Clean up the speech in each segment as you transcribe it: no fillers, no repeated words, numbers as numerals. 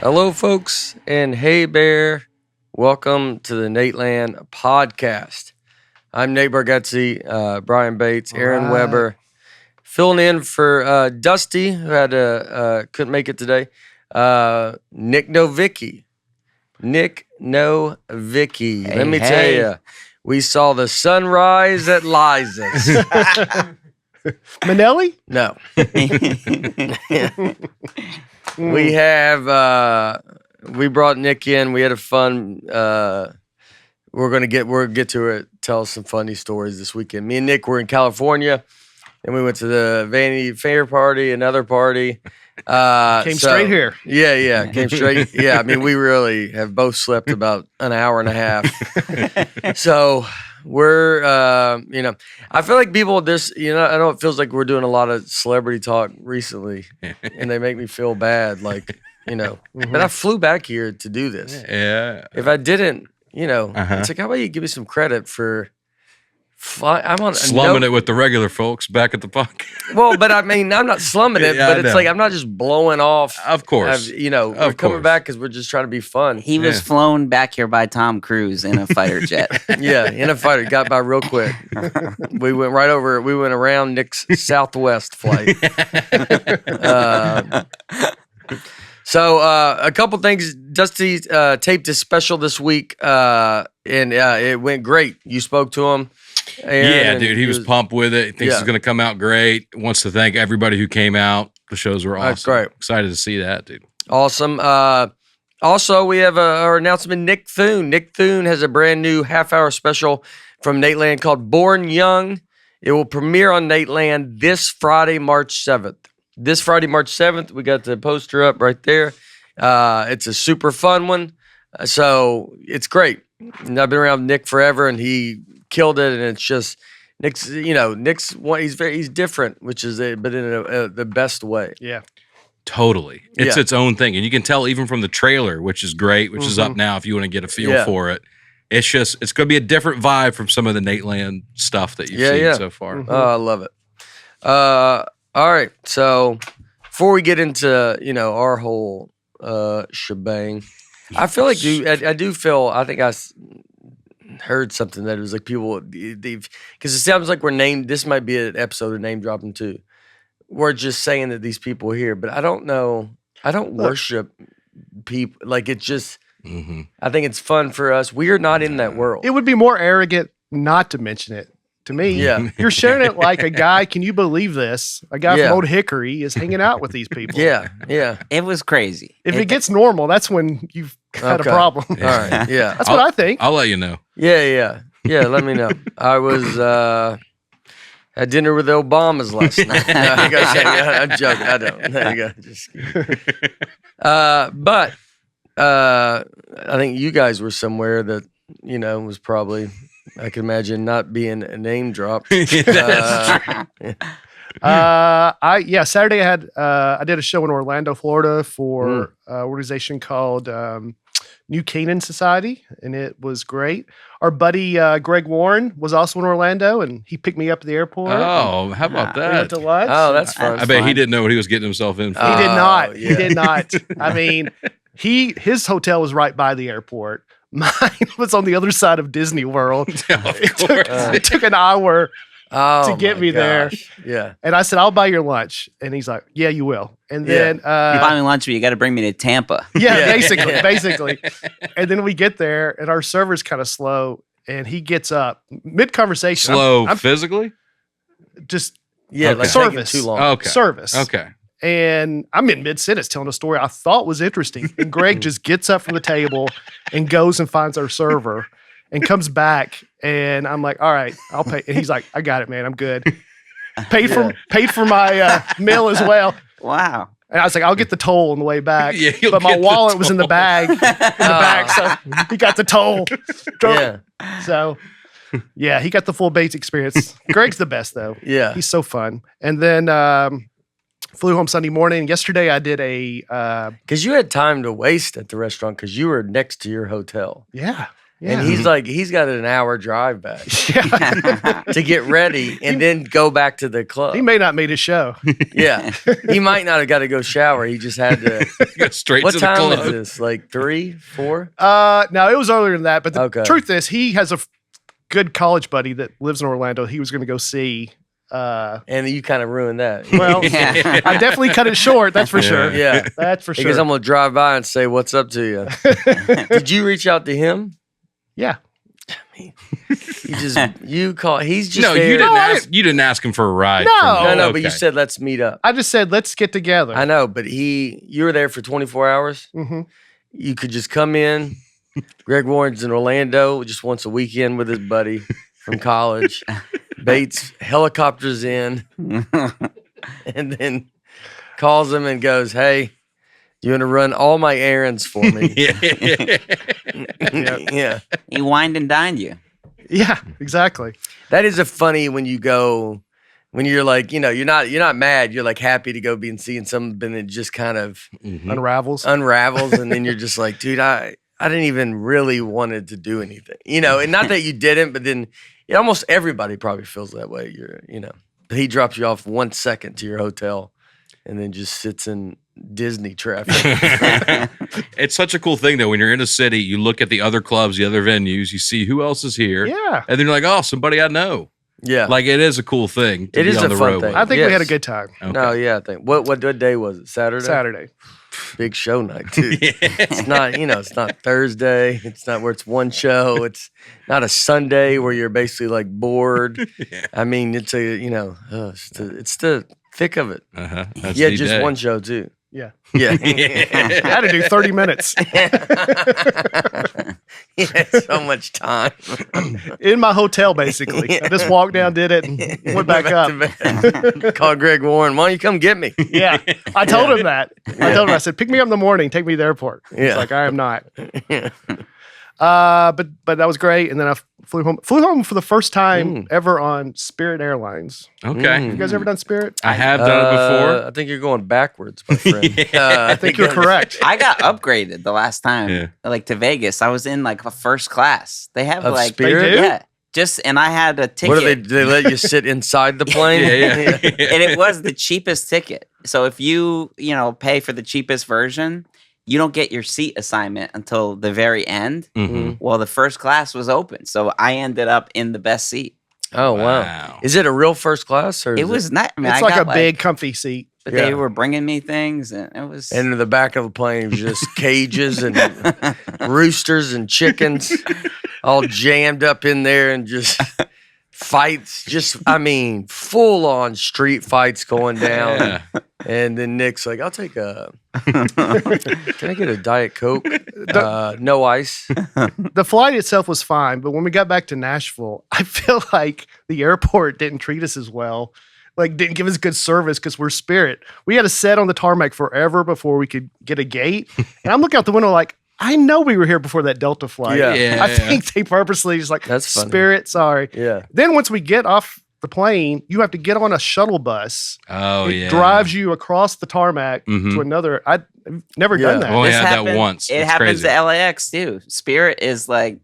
Hello, folks, and hey, Bear. Welcome to the Nateland podcast. I'm Nate Bargatze, Brian Bates, Aaron Weber, filling in for Dusty, who had couldn't make it today. Nic Novicki. Nic Novicki. Let me tell you, we saw the sunrise at Liza's. Manelli? No. We have we brought Nick in. We had a fun we're gonna get to it, tell us some funny stories this weekend. Me and Nick were in California and we went to the Vanity Fair party, another party. Came straight here. Yeah, came straight. Yeah, I mean we really have both slept about an hour and a half. So we're, I feel like people I know it feels like we're doing a lot of celebrity talk recently, and they make me feel bad, like, But I flew back here to do this. Yeah. If I didn't, it's like, how about you give me some credit for I'm on slumming it with the regular folks back at the park. Well, but I mean, I'm not slumming it, but it's like I'm not just blowing off. Of course. We're coming back because we're just trying to be fun. He was flown back here by Tom Cruise in a fighter jet. Yeah, in a fighter. Got by real quick. We went around Nick's Southwest flight. So a couple things. Dusty taped his special this week, and it went great. You spoke to him. Yeah, dude, he was pumped with it. He thinks it's going to come out great. Wants to thank everybody who came out. The shows were awesome. That's great. Excited to see that, dude. Awesome. Also, we have our announcement. Nick Thune. Nick Thune has a brand new half-hour special from Nateland called Born Young. It will premiere on Nateland this Friday, March 7th. This Friday, March 7th, we got the poster up right there. It's a super fun one. So it's great. And I've been around Nick forever, and he killed it. And it's just Nick's he's different, which is but in the best way. Yeah, totally. It's its own thing, and you can tell even from the trailer, which is great, which is up now. If you want to get a feel for it, it's going to be a different vibe from some of the Nateland stuff that you've seen so far. Oh, I love it. All right, so before we get into our whole shebang, I feel like I think I heard something that it was like people, because it sounds like this might be an episode of name dropping too. We're just saying that these people are here, but I don't know. I don't worship people. Like it just, I think it's fun for us. We are not in that world. it would be more arrogant not to mention it. To me, you're sharing it like a guy. Can you believe this? A guy from Old Hickory is hanging out with these people. Yeah. It was crazy. If it gets normal, that's when you've had a problem. All right. Yeah. That's what I think. I'll let you know. Yeah. Let me know. I was at dinner with the Obamas last night. I'm joking. I don't. There you go. Just kidding. But I think you guys were somewhere that was probably. I can imagine not being a name drop. Saturday I did a show in Orlando, Florida for an organization called New Canaan Society, and it was great. Our buddy Greg Warren was also in Orlando, and he picked me up at the airport. Oh, how about We went that? to lunch. Oh, that's fun. I bet he didn't know what he was getting himself in for. He did not. yeah. He did not. I mean, his hotel was right by the airport. Mine was on the other side of Disney World. It took an hour to get me there. Yeah. And I said, I'll buy your lunch. And he's like, yeah, you will. And then You buy me lunch, but you got to bring me to Tampa. basically. And then we get there, and our server's kind of slow, and he gets up mid-conversation. Slow physically? Just like service. taking too long. Okay. Service. Okay. And I'm in mid-sentence telling a story I thought was interesting. And Greg just gets up from the table and goes and finds our server and comes back. And I'm like, all right, I'll pay. And he's like, I got it, man. I'm good. Paid for my meal as well. Wow. And I was like, I'll get the toll on the way back. Yeah, but my wallet was in the bag. So he got the toll. So, yeah, he got the full base experience. Greg's the best, though. Yeah. He's so fun. And then flew home Sunday morning. Yesterday, I did because you had time to waste at the restaurant because you were next to your hotel. Yeah. Yeah. And he's got an hour drive back Yeah. to get ready and then go back to the club. He may not meet his show. Yeah. He might not have got to go shower. He just had to Go straight What to the time club. is this? Like 3, 4? No, it was earlier than that. But the Okay. truth is, he has a good college buddy that lives in Orlando. He was going to go see. And you kind of ruined that. Well, Yeah. I definitely cut it short. That's for sure. Yeah. That's for sure. Because I'm going to drive by and say, what's up to you? Did you reach out to him? Yeah. He's just No, there. you didn't ask him for a ride. No. No, but you Okay. said, let's meet up. I just said, let's get together. I know, but you were there for 24 hours. hmm You could just come in. Greg Warren's in Orlando just once a weekend with his buddy from college. Bates helicopters in and then calls him and goes, hey, you want to run all my errands for me? Yeah. He wined and dined you. Yeah, exactly. That is a funny when you go, when you're like, you're not mad. You're like happy to go be and seeing something that just kind of Unravels. unravels. And then you're just like, dude, I didn't even really wanted to do anything, and not that you didn't, but then almost everybody probably feels that way. He drops you off 1 second to your hotel and then just sits in Disney traffic. It's such a cool thing though. When you're in a city, you look at the other clubs, the other venues, you see who else is here. Yeah. And then you're like, oh, somebody I know. Yeah. Like it is a cool thing. To It be is on a the fun road thing. with. I think we had a Yes. good time. Okay. No, yeah, I think. What day was it? Saturday? Saturday. Big show night, too. It's not, it's not Thursday. It's not where it's one show. It's not a Sunday where you're basically like bored. I mean, it's it's the thick of it. Uh-huh. That's Yeah, the just day. one show too. Yeah. Yeah. I had to do 30 minutes Yeah, so much time. in my hotel, basically. I just walked down, did it, and went back up. to bed. Called Greg Warren. Why don't you come get me? Yeah. I told him that. I said, pick me up in the morning, take me to the airport. He's Yeah. like, I am not. But that was great. And then I flew home for the first time ever on Spirit Airlines. Okay. You guys ever done Spirit? I have done it before. I think you're going backwards, my friend. I think you're correct. I got upgraded the last time, Yeah. like to Vegas. I was in like a first class. They have Of like, Spirit? They do? yeah, and I had a ticket. What do they let you sit inside the plane? Yeah. And it was the cheapest ticket. So if you pay for the cheapest version, you don't get your seat assignment until the very end. Mhm. Well, the first class was open, so I ended up in the best seat. Oh wow. Wow. Is it a real first class or is It was not. I mean, It's I like got a big, comfy seat. But Yeah. they were bringing me things, and it was. And in the back of the plane was just cages and roosters and chickens all jammed up in there and just fights. Full on street fights going down. Yeah. And then Nick's like, I'll take can I get a Diet Coke? No ice. The flight itself was fine, but when we got back to Nashville, I feel like the airport didn't treat us as well. Like, didn't give us good service because we're Spirit. We had to sit on the tarmac forever before we could get a gate. And I'm looking out the window like, I know we were here before that Delta flight. Yeah. Yeah. I think they purposely just like, That's funny. Spirit, sorry. Yeah. Then once we get off the plane, you have to get on a shuttle bus. Oh, It yeah. drives you across the tarmac Mhm. to another. I've never Yeah. done that. I've only This had that happened- once. It It's happens crazy. to LAX too. Spirit is like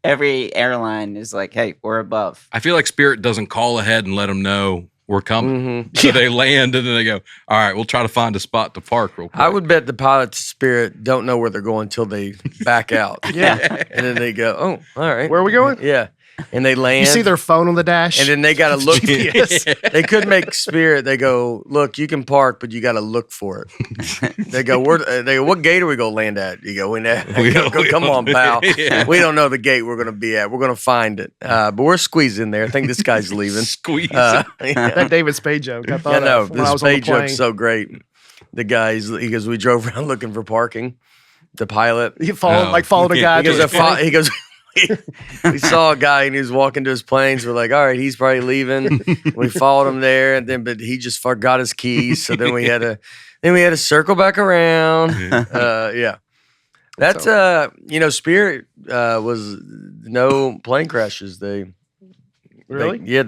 every airline is like, hey, we're above. I feel like Spirit doesn't call ahead and let them know we're coming. Mhm. So they land and then they go, all right, we'll try to find a spot to park real quick. I would bet the pilots of Spirit don't know where they're going until they back out. Yeah. And then they go, oh, all right. Where are we going? Yeah. And they land. You see their phone on the dash. and then they got to look. GPS. They could make Spirit. They go, look, you can park, but you got to look for it. They go, what gate are we going to land at? You go, come on, pal. Yeah. We don't know the gate we're going to be at. We're going to find it. But we're squeezed in there. I think this guy's leaving. Squeeze. Yeah. that David Spade joke. I thought I know. of when I This was on the page joke's plane. so great. The guy, he goes, we drove around looking for parking. The pilot. He followed a Yeah. guy. He to goes, his plane. he goes, we saw a guy and he was walking to his planes. We're like, all right, he's probably leaving. We followed him there, and then but he just forgot his keys. So then we had to circle back around. Yeah. That's Spirit was no plane crashes. Really?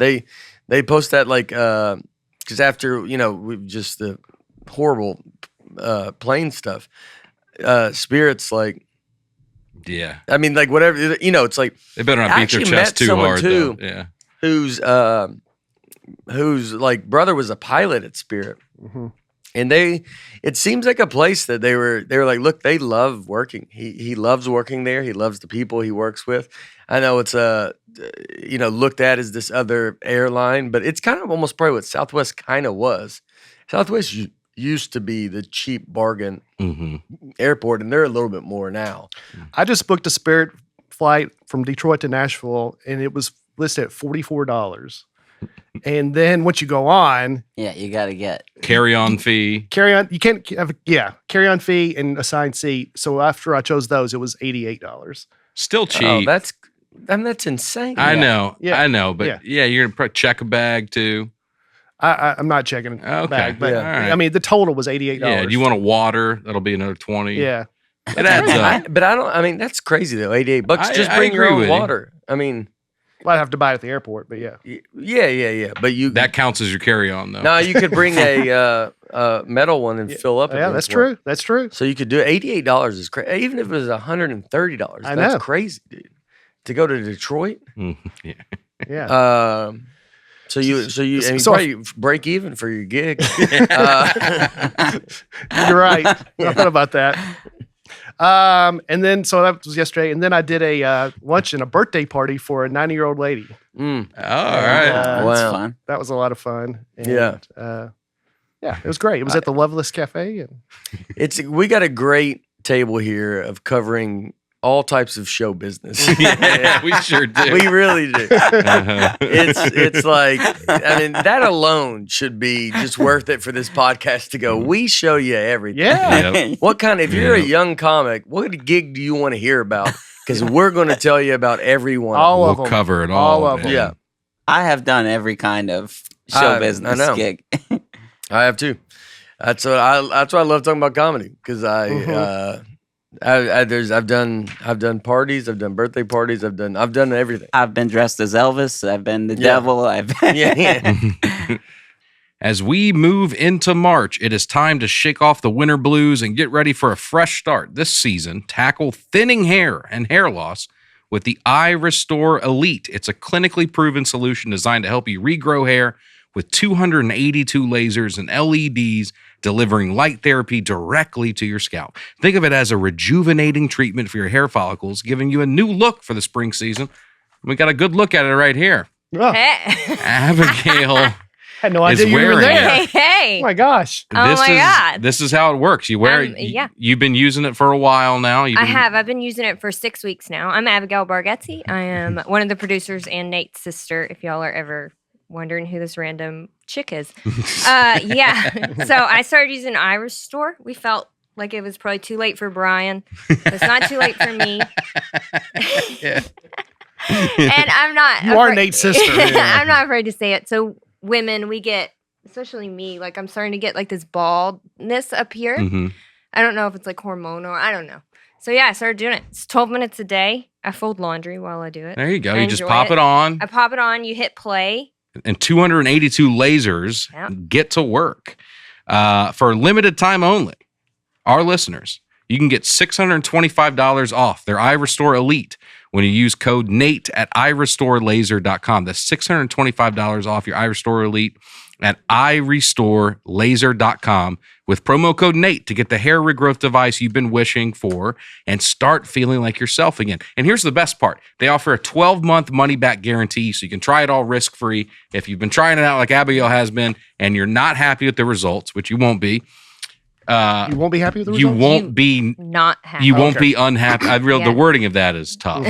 They post that like because after we've just the horrible plane stuff. Spirit's like Yeah. I mean, like whatever, it's like They better not beat their chest too hard. Too, yeah. Whose like brother was a pilot at Spirit. Mm-hmm. And it seems like a place that they were like, look, they love working. He loves working there. He loves the people he works with. I know it's looked at as this other airline, but it's kind of almost probably what Southwest kind of was. Southwest used to be the cheap bargain airport, and they're a little bit more now. I just booked a Spirit flight from Detroit to Nashville, and it was listed at $44. And then once you go on, you got to get carry-on fee. You can't have carry-on fee and assigned seat. So after I chose those, it was $88. Still cheap. Oh, that's insane. I know, but you're gonna probably check a bag too. I'm not checking a bag, but right. I mean the total was $88. Yeah, do you want a water? That'll be another $20. Yeah, it adds up. But I don't. I mean, that's crazy though. $88. Just bring your own water. I mean. Well, I'd have to buy it at the airport, but yeah. But that counts as your carry-on, though. No, you could bring a metal one and fill up. Yeah, that's true. That's true. So you could do it. $88 is crazy. Even if it was $130, that's crazy, dude. To go to Detroit. Yeah. So you probably break even for your gig. You're right. I thought about that. And then, so that was yesterday. And then I did a lunch and a birthday party for a 90-year-old lady. All right. That's fun. That was a lot of fun. And, yeah, it was great. It was at the Loveless Cafe. And we got a great table here of covering all types of show business. Yeah, we sure do. We really do. It's like, I mean, that alone should be just worth it for this podcast to go. We show you everything. Yeah. Yep. What kind of, if you're a young comic, what gig do you want to hear about? Because we're going to tell you about every one. All of We'll them. cover it all. All of them. Yeah. I have done every kind of show business gig. I have too. That's why I love talking about comedy, because I've done parties, I've done birthday parties, I've done everything. I've been dressed as Elvis. I've been the devil. As we move into March, it is time to shake off the winter blues and get ready for a fresh start. This season, tackle thinning hair and hair loss with the iRESTORE Elite. It's a clinically proven solution designed to help you regrow hair with 282 lasers and LEDs delivering light therapy directly to your scalp. Think of it as a rejuvenating treatment for your hair follicles, giving you a new look for the spring season. We got a good look at it right here. Oh. Hey. Abigail I had no idea you were wearing there. Hey. Oh my gosh. God. This is how it works. You wear it. Yeah. You've been using it for a while now. I have. I've been using it for 6 weeks now. I'm Abigail Bargatze. I am one of the producers and Nate's sister, if y'all are ever wondering who this random chick is. Yeah. So I started using iRESTORE. We felt like it was probably too late for Brian. It's not too late for me. Yeah. And I'm not. You are Nate's sister. Yeah. I'm not afraid to say it. So women, we get, especially me, like I'm starting to get like this baldness up here. Mm-hmm. I don't know if it's like hormonal. I don't know. So yeah, I started doing it. It's 12 minutes a day. I fold laundry while I do it. There you go. I You just enjoy pop it on. I pop it on. You hit play. And 282 lasers get to work. For a limited time only, our listeners, you can get $625 off their iRESTORE Elite when you use code NATE at iRESTORElaser.com. That's $625 off your iRESTORE Elite at iRESTORElaser.com with promo code NATE to get the hair regrowth device you've been wishing for and start feeling like yourself again. And here's the best part. They offer a 12-month money-back guarantee, so you can try it all risk-free. If you've been trying it out like Abigail has been and you're not happy with the results, which you won't be, you won't be happy with the results? You won't be unhappy. The wording of that is tough.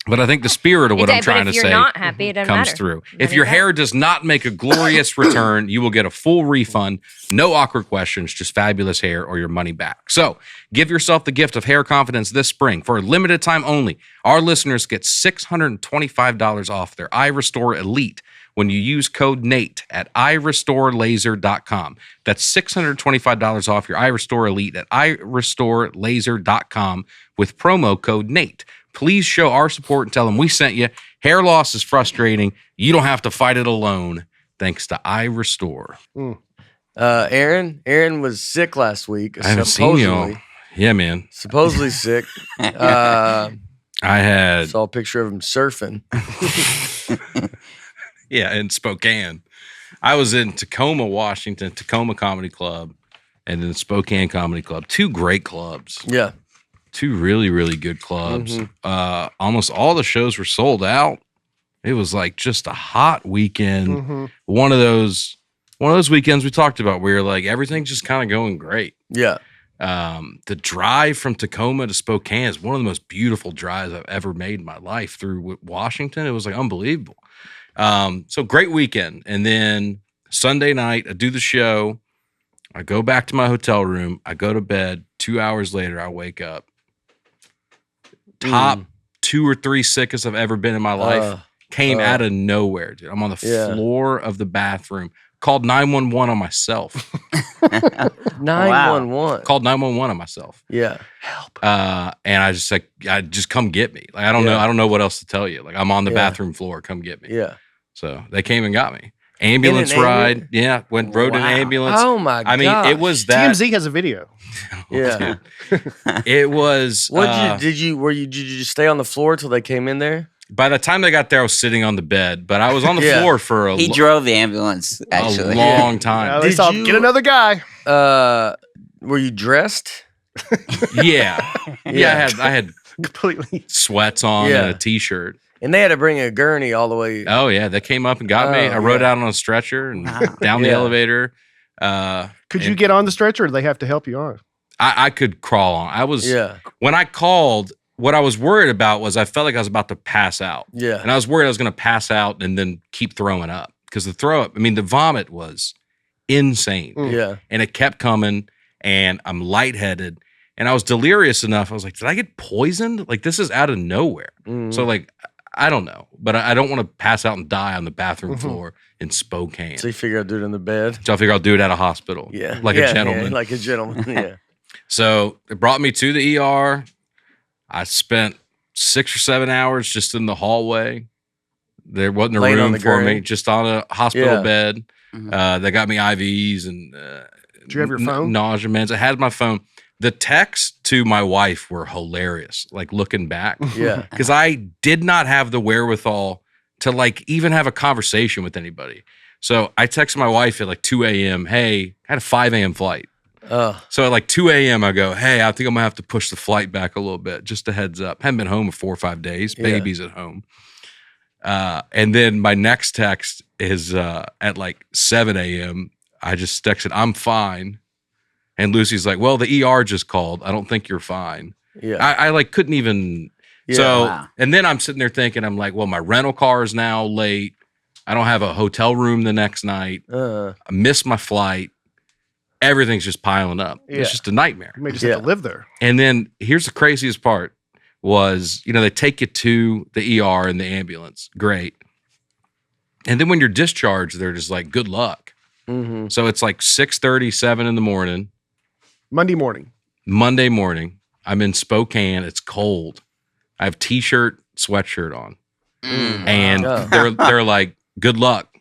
But I think the spirit of what I'm trying to say not happy, it doesn't comes matter. through. If your hair does not make a glorious return, you will get a full refund. No awkward questions, just fabulous hair or your money back. So give yourself the gift of hair confidence this spring. For a limited time only, our listeners get $625 off their iRESTORE Elite when you use code NATE at iRESTORElaser.com. That's $625 off your iRESTORE Elite at iRESTORElaser.com with promo code NATE. Please show our support and tell them we sent you. Hair loss is frustrating. You don't have to fight it alone. Thanks to iRESTORE. Aaron was sick last week. I haven't seen you. Yeah, man. Supposedly sick. I had saw a picture of him surfing. Yeah, in Spokane. I was in Tacoma, Washington, Tacoma Comedy Club, and then Spokane Comedy Club. 2 great clubs. Yeah. 2 really, really good clubs. Almost all the shows were sold out. It was like just a hot weekend. One of those weekends we talked about where like everything's just kind of going great. Yeah. The drive from Tacoma to Spokane is one of the most beautiful drives I've ever made in my life through Washington. It was like unbelievable. So great weekend. And then Sunday night, I do the show. I go back to my hotel room. I go to bed. 2 hours later, I wake up. Top 2 or 3 sickest I've ever been in my life. Came out of nowhere, dude. I'm on the floor of the bathroom. Called 911 on myself. 911. Called 911 on myself. Yeah. Help. And I just come get me. Like I don't know what else to tell you. Like I'm on the bathroom floor. Come get me. Yeah. So they came and got me. Ambulance ride. Yeah. Rode an ambulance. Oh my god. I mean, it was that. TMZ has a video. Yeah. It was. Did you just stay on the floor till they came in there? By the time they got there, I was sitting on the bed, but I was on the floor for He drove the ambulance, actually. a long time. They saw get another guy. Were you dressed? Yeah. I had Completely. sweats on and a t-shirt. And they had to bring a gurney all the way. Oh yeah, they came up and got me. I rode out on a stretcher and down the elevator. Could you get on the stretcher, or do they have to help you on? I could crawl on. I was when I called. What I was worried about was I felt like I was about to pass out. Yeah. And I was worried I was going to pass out and then keep throwing up because the throw up, I mean, the vomit was insane. Yeah. And it kept coming and I'm lightheaded and I was delirious enough. I was like, did I get poisoned? Like this is out of nowhere. So like, I don't know, but I don't want to pass out and die on the bathroom floor in Spokane. So you figure I'll do it in the bed? So I figure I'll do it at a hospital. Yeah. Like a gentleman. Yeah, like a gentleman. Yeah. So it brought me to the ER. I spent 6 or 7 hours just in the hallway. There wasn't a room for me, just on a hospital bed. They got me IVs and did you have your phone? Nausea meds. I had my phone. The texts to my wife were hilarious, like looking back. Yeah. Because I did not have the wherewithal to like even have a conversation with anybody. So I texted my wife at like 2 a.m. Hey, I had a 5 a.m. flight. So at like 2 a.m. I go, hey, I think I'm gonna have to push the flight back a little bit. Just a heads up. Haven't been home in 4 or 5 days. Baby's at home. And then my next text is at like 7 a.m. I just texted, I'm fine. And Lucy's like, well, the ER just called. I don't think you're fine. Yeah. I like couldn't even. Yeah. So, and then I'm sitting there thinking, I'm like, well, my rental car is now late. I don't have a hotel room the next night. I missed my flight. Everything's just piling up. Yeah. It's just a nightmare. You may just have to live there. And then here's the craziest part was, they take you to the ER in the ambulance. Great. And then when you're discharged, they're just like, good luck. So it's like 6:30, 7 in the morning. Monday morning. I'm in Spokane. It's cold. I have t-shirt, sweatshirt on. And they're like, good luck.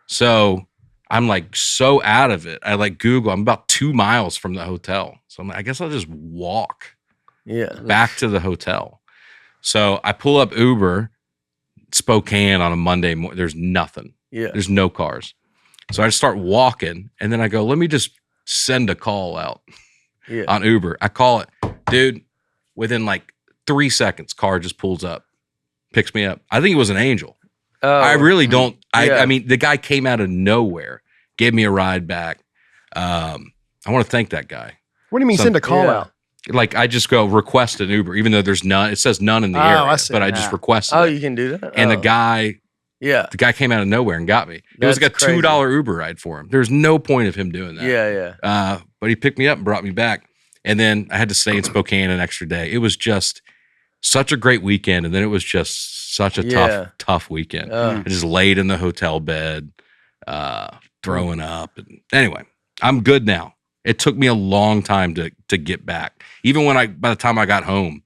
So I'm like so out of it. I like Google. I'm about 2 miles from the hotel. So I'm like, I guess I'll just walk back to the hotel. So I pull up Uber, Spokane on a Monday morning. There's nothing. Yeah. There's no cars. So I just start walking and then I go, let me just send a call out on Uber. I call it, dude, within like 3 seconds, car just pulls up, picks me up. I think it was an angel. I really don't. I mean, the guy came out of nowhere, gave me a ride back. I want to thank that guy. What do you mean send a call out? Like I just go request an Uber, even though there's none. It says none in the area, I see. but I just requested. Oh, it. you can do that. And the guy came out of nowhere and got me. It was like a $2 Uber ride for him. There's no point of him doing that. Yeah. But he picked me up and brought me back. And then I had to stay in Spokane an extra day. It was just such a great weekend. And then it was just such a tough weekend. I just laid in the hotel bed, throwing up. And anyway, I'm good now. It took me a long time to get back. Even by the time I got home,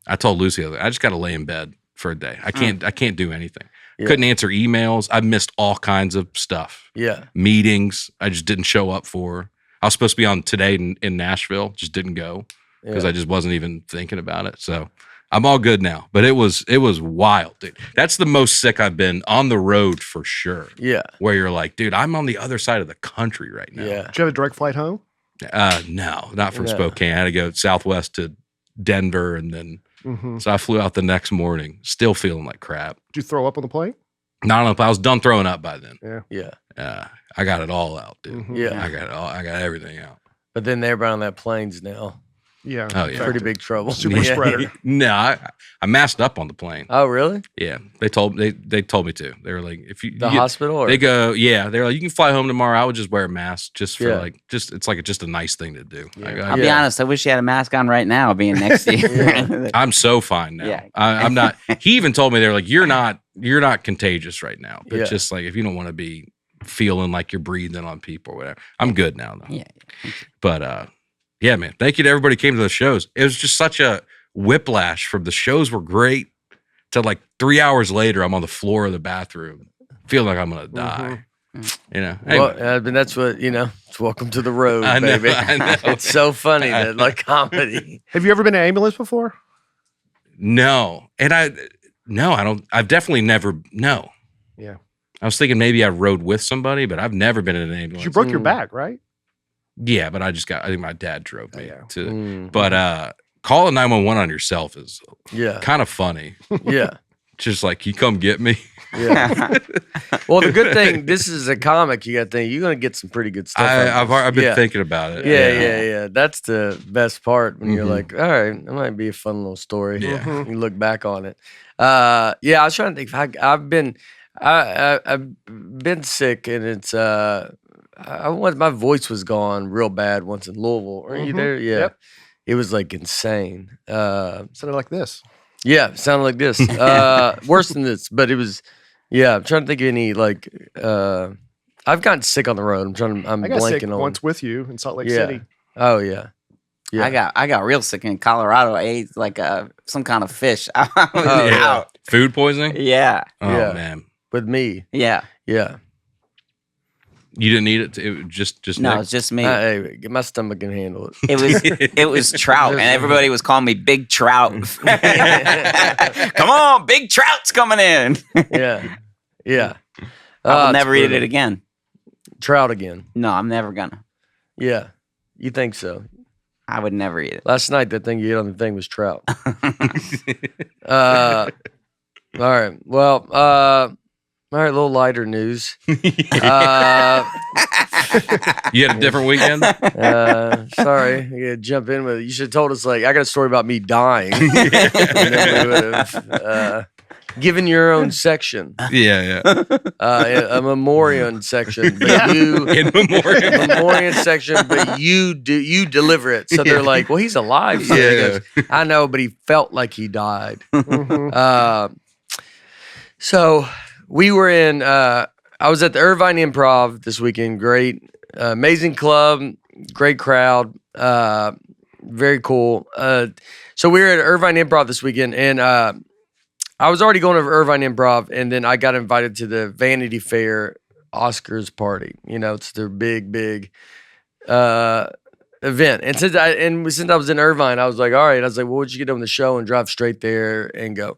I told Lucy, I just got to lay in bed for a day. I can't do anything. Couldn't answer emails. I missed all kinds of stuff. Yeah. Meetings I just didn't show up for. I was supposed to be on Today in Nashville, just didn't go. because I just wasn't even thinking about it. So I'm all good now. But it was wild, dude. That's the most sick I've been on the road for sure. Yeah. Where you're like, dude, I'm on the other side of the country right now. Yeah. Did you have a direct flight home? No, not from Spokane. I had to go southwest to Denver, and then so I flew out the next morning, still feeling like crap. Did you throw up on the plane? Not enough. I was done throwing up by then. Yeah. I got it all out, dude. Yeah. I got it all. I got everything out. But then everybody on that plane's now Yeah. Oh yeah. pretty big trouble. Super spreader. No, I masked up on the plane. Oh, really? Yeah, they told me to. They were like, if you The get- hospital? Or? they go, yeah, they're like, you can fly home tomorrow. I would just wear a mask just for Yeah. it's like just a nice thing to do. I'll be honest. I wish you had a mask on right now, being next to you. I'm so fine now. Yeah. I'm not. He even told me they're like, you're not contagious right now. But Yeah. just like if you don't want to be feeling like you're breathing on people or whatever, I'm good now though. Yeah. But yeah, man, thank you to everybody who came to the shows. It was just such a whiplash from the shows were great to like 3 hours later, I'm on the floor of the bathroom, feeling like I'm gonna die. You know, Well, I mean, that's what, it's welcome to the road, I know, baby. I know. It's so funny that, like, comedy. Have you ever been in an ambulance before? No, and I don't. I've definitely never. No. Yeah. I was thinking maybe I rode with somebody, but I've never been in an ambulance. You broke your back, right? Yeah, but I think my dad drove me Yeah. to. Mm. But calling 911 on yourself is Yeah. kind of funny. Yeah. Just like, you come get me. Yeah. Well, the good thing, this is a comic. You got to think you're going to get some pretty good stuff. I've been Yeah. thinking about it. Yeah. That's the best part when you're Mhm. like, all right, that might be a fun little story. Yeah. You look back on it. I was trying to think. I've been sick, and it's my voice was gone real bad once in Louisville. Are you there? Yeah. Yep. It was like insane. Sounded like this. Yeah, it sounded like this. Worse than this, but it was. Yeah, I'm trying to think of any like. I've gotten sick on the road. I'm I got sick blanking on. once with you in Salt Lake Yeah. City. Oh yeah. Yeah. I got real sick in Colorado. I ate like some kind of fish. I was Oh, yeah. out. Food poisoning? Yeah. Oh, Yeah. man. With me. Yeah. Yeah. You didn't eat it? It was just No, Nick? it's just me. Hey, my stomach can handle it. It was trout, and everybody was calling me Big Trout. Come on, Big Trout's coming in. Yeah. Yeah. I'll it's never eat brutal. it again. Trout again. No, I'm never gonna. Yeah. You think so? I would never eat it. Last night, that thing you ate on the thing was trout. All right. Well, all right, a little lighter news. You had a different weekend? Sorry, I gotta jump in with it. You should have told us, like, I got a story about me dying. And then we would have given your own section, Yeah. a memoriam section, but you In memoriam. memoriam section, but you deliver it. So they're like, well, he's alive. So he Yeah. goes, I know, but he felt like he died. Mhm. So we were in. I was at the Irvine Improv this weekend. Great, amazing club, great crowd, very cool. So we were at Irvine Improv this weekend, and I was already going to Irvine Improv, and then I got invited to the Vanity Fair Oscars party. It's their big event. And since I was in Irvine, I was like, all right. I was like, well, would you get on the show and drive straight there and go?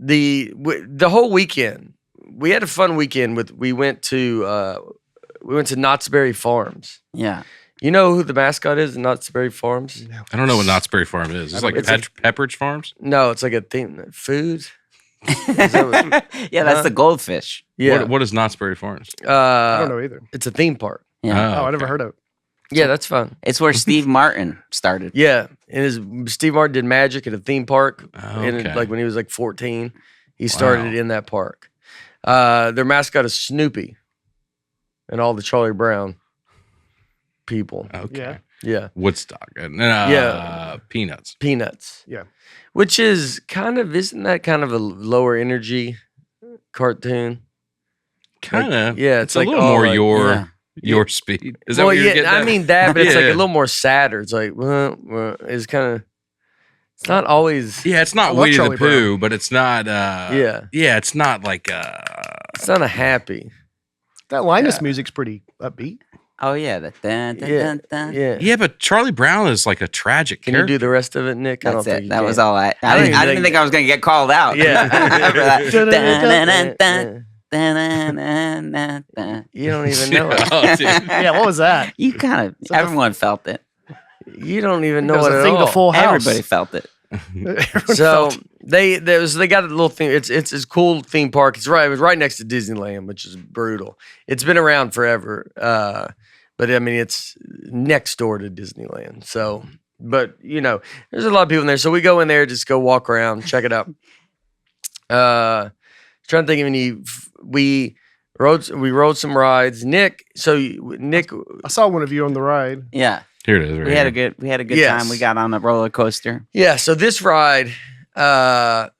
The whole weekend, we had a fun weekend. We went to Knott's Berry Farms. Yeah. You know who the mascot is in Knott's Berry Farms? I don't know what Knott's Berry Farm is. It's like It's Pepperidge Farms? No, it's like a theme. Food? Yeah, that's the goldfish. Yeah. What is Knott's Berry Farms? I don't know either. It's a theme park. Yeah. Oh, I never okay. heard of it. Yeah, that's fun. It's where Steve Martin started. Yeah, and Steve Martin did magic at a theme park, Okay. like when he was like 14. He started Wow. in that park. Their mascot is Snoopy, and all the Charlie Brown people. Okay. Yeah. Yeah, Woodstock. And Peanuts. Peanuts. Yeah. Which is isn't that kind of a lower energy cartoon? Kind of. Yeah, It's it's a like little all more like- your speed. Is that Well, what you're yeah, getting I at? mean that, but it's like Yeah. a little more sadder. It's like, it's kind of, it's not always. Yeah, it's not I love Winnie the Charlie Brown. Pooh, but it's not. Yeah. Yeah, it's not like. It's not a happy. That Linus music's pretty upbeat. Oh yeah, the dun, dun, dun, dun. Yeah, but Charlie Brown is like a tragic Can character. you do the rest of it, Nick? I don't That's think it. you That can. was all I I didn't even think I was gonna get called out. Yeah. For that. Dun, dun, dun, Yeah. dun, dun, dun, dun. You don't even know it. Oh, dude. Yeah, what was that? You kind of everyone felt it. You don't even know It was it a at thing all. to Full House. Everybody felt it. So they got a little thing. It's a cool theme park. It was right next to Disneyland, which is brutal. It's been around forever, but I mean it's next door to Disneyland. So, but there's a lot of people in there. So we go in there, just go walk around, check it out. Trying to think of any. We rode some rides. Nick. I saw one of you on the ride. Yeah, Here it is. Right we had a good Yes. time. We got on a roller coaster. Yeah. So this ride, fun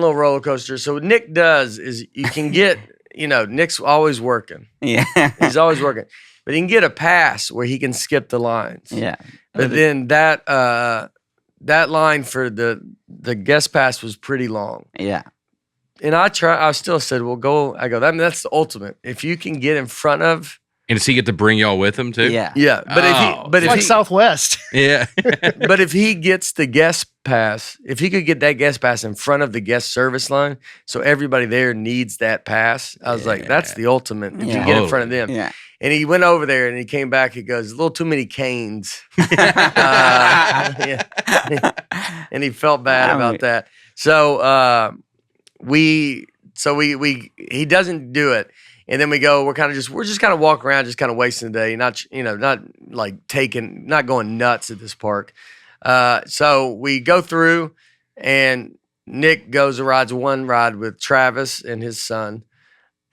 little roller coaster. So what Nick does is you can get. Nick's always working. Yeah, He's always working. But he can get a pass where he can skip the lines. yeah. But then that line for the guest pass was pretty long. Yeah. And I still said, well, go. I go, that's the ultimate. If you can get in front of. And does he get to bring y'all with him too? Yeah. Yeah. But Oh. if It's like he, Southwest. Yeah. but if he gets the guest pass, if he could get that guest pass in front of the guest service line, so everybody there needs that pass, I was like, that's the ultimate. If you Yeah. get in front of them. Yeah. And he went over there and he came back. He goes, a little too many canes. Yeah. And he felt bad about that. So he doesn't do it. And then we go, we're just kind of walking around, just kind of wasting the day, not going nuts at this park. So we go through and Nick goes and rides one ride with Travis and his son.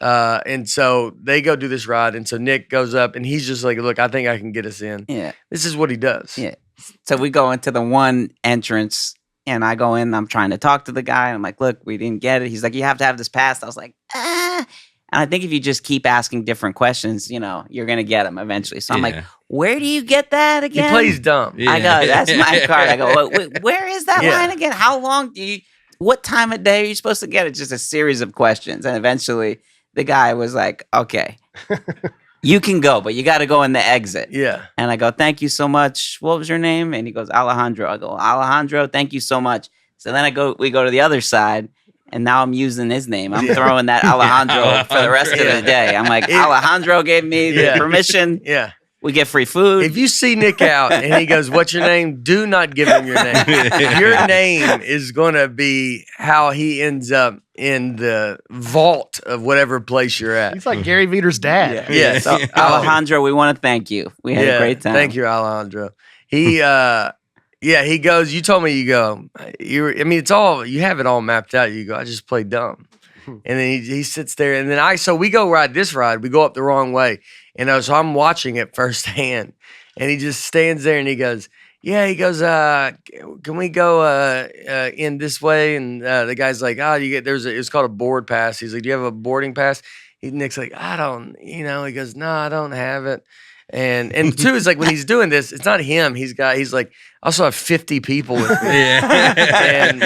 And so they go do this ride. And so Nick goes up and he's just like, look, I think I can get us in. Yeah. This is what he does. Yeah. So we go into the one entrance and I go in and I'm trying to talk to the guy. And I'm like, look, we didn't get it. He's like, you have to have this passed. I was like, ah. And I think if you just keep asking different questions, you're going to get them eventually. So I'm like, where do you get that again? He plays dumb. Yeah. I go, that's my card. I go, where is that Yeah. line again? How long what time of day are you supposed to get it? Just a series of questions. And eventually the guy was like, okay, you can go, but you got to go in the exit. Yeah. And I go, thank you so much. What was your name? And he goes, Alejandro. I go, Alejandro, thank you so much. So then we go to the other side. And now I'm using his name. I'm throwing that Alejandro for the rest of the day. I'm like, Alejandro gave me the permission. Yeah. We get free food. If you see Nick out and he goes, what's your name? Do not give him your name. Your name is going to be how he ends up in the vault of whatever place you're at. He's like Gary Veter's dad. Yeah. So, Alejandro, we want to thank you. We had a great time. Thank you, Alejandro. He, he goes, you told me you go. It's all, you have it all mapped out. You go, I just play dumb. And then he sits there. And then so we go ride this ride. We go up the wrong way. And so I'm watching it firsthand. And he just stands there and he goes, can we go in this way? And the guy's like, it's called a board pass. He's like, do you have a boarding pass? Nick's like, I don't, he goes, no, I don't have it. And two is like when he's doing this, it's not him. He's like, I also have 50 people with me. And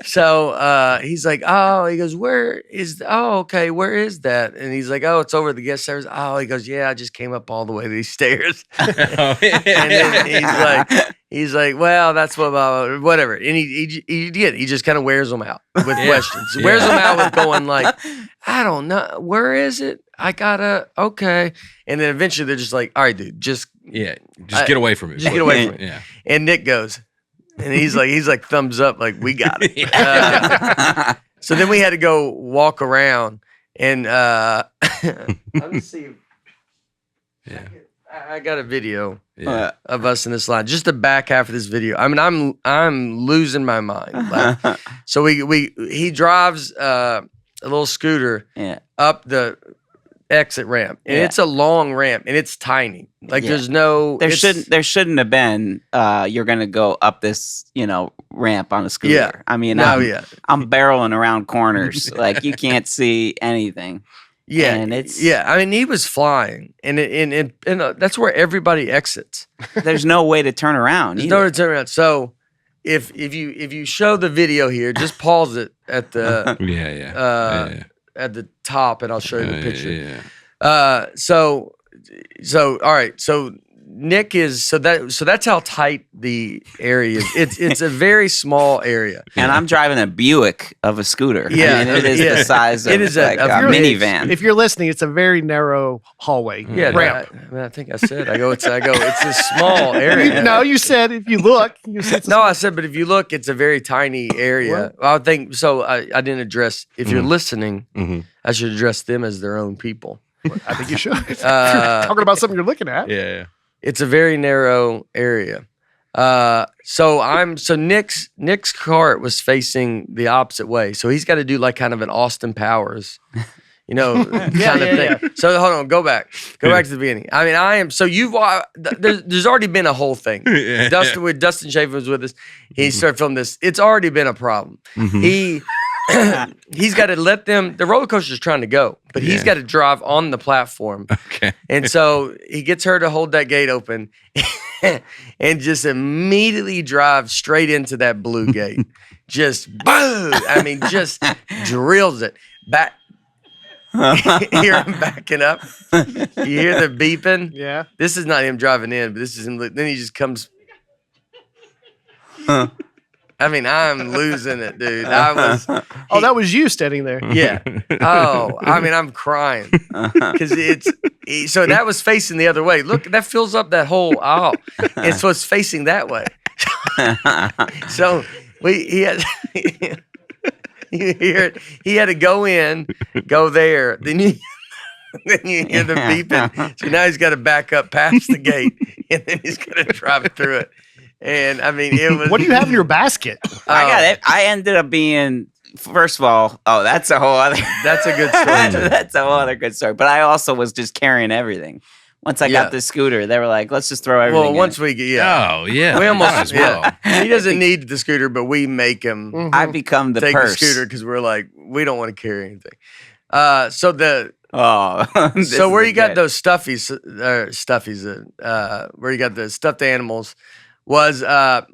so he's like, he goes, where is that? And he's like, it's over at the guest service. He goes, yeah, I just came up all the way to these stairs. And then he's like, well, that's whatever. And he just kind of wears them out with questions. Wears them out with going like, I don't know, where is it? I gotta, okay. And then eventually they're just like, all right, dude, just get away from it. Just get away from it. Yeah. And Nick goes, and he's like thumbs up, like we got it. So then we had to go walk around and let me see. Yeah. I got a video Yeah. of us in this line. Just the back half of this video. I mean, I'm losing my mind. Like, so he drives a little scooter up the exit ramp, and it's a long ramp, and it's tiny. Like there shouldn't have been. You're gonna go up this, ramp on a scooter. Yeah. I mean, I'm barreling around corners, like you can't see anything. Yeah, and it's I mean, he was flying, and that's where everybody exits. There's no way to turn around. There's no way to turn around. So if you show the video here, just pause it at the Yeah. at the top, and I'll show you the picture. Yeah. So all right. So Nick is that's how tight the area is. It's a very small area, and I'm driving a Buick of a scooter. Yeah, I mean, it is the size of like a minivan. If you're listening, it's a very narrow hallway. Yeah, ramp. I think I said it's a small area. No, you said if you look. I said, but if you look, it's a very tiny area. Well, I think so. I didn't address. If you're listening, I should address them as their own people. I think you should. Talking about something you're looking at. Yeah. It's a very narrow area. So Nick's cart was facing the opposite way. So he's got to do like kind of an Austin Powers, kind of thing. Yeah. So hold on, go back to the beginning. I mean, there's already been a whole thing. Dustin Schaefer was with us. He started filming this. It's already been a problem. He's got to let them. The roller coaster's trying to go, but he's got to drive on the platform. Okay. And so he gets her to hold that gate open, and just immediately drive straight into that blue gate. Just boom! I mean, just drills it back. You hear him backing up. You hear the beeping. Yeah. This is not him driving in, but this is him. Then he just comes. I mean, I'm losing it, dude. That was you standing there. Yeah. Oh, I mean, I'm crying because so that was facing the other way. Look, that fills up that whole aisle. And so it's facing that way. So he had you hear it. He had to go there. Then you hear the beeping. So now he's got to back up past the gate, and then he's got to drive through it. And I mean, it was. What do you have in your basket? I got it. I ended up being. First of all, that's a whole other. That's a good story. That's a whole other good story. But I also was just carrying everything. Once I got the scooter, they were like, "Let's just throw everything." Well, once we get, oh yeah, we almost as well. He doesn't need the scooter, but we make him. I become the take purse. the scooter because we're like, we don't want to carry anything. So where you got those stuffies, where you got the stuffed animals. Was they have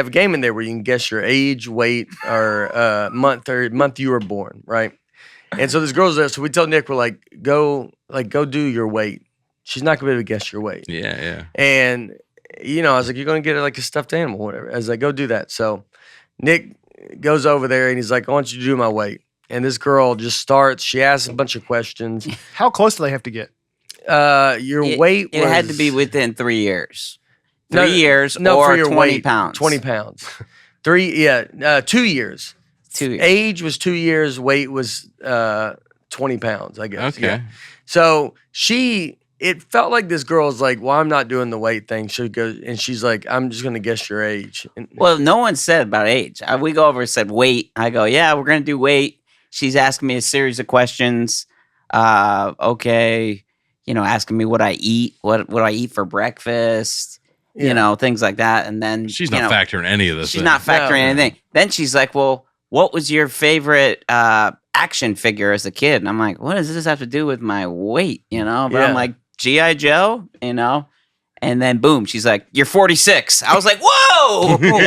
a game in there where you can guess your age, weight, or month you were born, right? And so this girl's there, so we tell Nick, we're like, go do your weight. She's not gonna be able to guess your weight. Yeah. And I was like, you're gonna get like a stuffed animal, whatever. I was like, go do that. So Nick goes over there and he's like, I want you to do my weight. And this girl just starts. She asks a bunch of questions. How close do they have to get? Your weight. It had to be within 3 years. 3 No, years no, or for your 20 weight, pounds. 20 pounds. 2 years. 2 years. Age was 2 years. Weight was 20 pounds, I guess. Okay. Yeah. So it felt like this girl's like, well, I'm not doing the weight thing. She goes, and she's like, I'm just going to guess your age. Well, no one said about age. We go over and said weight. I go, yeah, we're going to do weight. She's asking me a series of questions. Okay. Asking me what I eat, what I eat for breakfast. Things like that. And then she's not factoring any of this. She's not factoring anything. Then she's like, well, what was your favorite action figure as a kid? And I'm like, what does this have to do with my weight? But I'm like, G.I. Joe, And then boom, she's like, you're 46. I was like, whoa! Where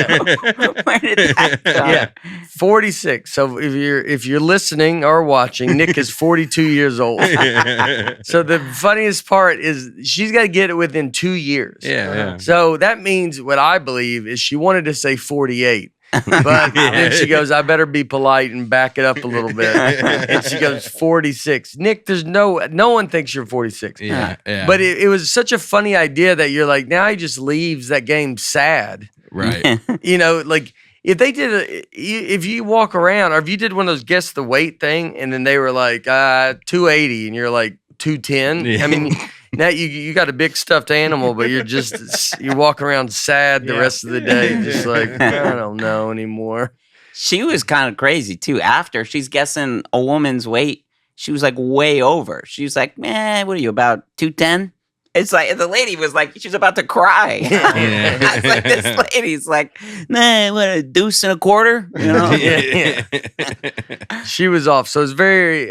did that come? Yeah, 46. So if you're listening or watching, Nick is 42 years old. So the funniest part is she's got to get it within 2 years. Yeah. So that means what I believe is she wanted to say 48. But then she goes, I better be polite and back it up a little bit. And she goes, 46. Nick, there's no one thinks you're 46. Yeah. But it was such a funny idea that you're like, now he just leaves that game sad. Right. Like if they did if you walk around or if you did one of those guess the weight thing and then they were like 280 and you're like 210. Yeah. I mean, now you got a big stuffed animal, but you're walking around sad the rest of the day, just like, I don't know anymore. She was kind of crazy too. After she's guessing a woman's weight, she was like way over. She was like, man, what are you, about 210? It's like the lady was like, she was about to cry. I was like, this lady's like, nah, what, a deuce and a quarter? She was off. So it was very.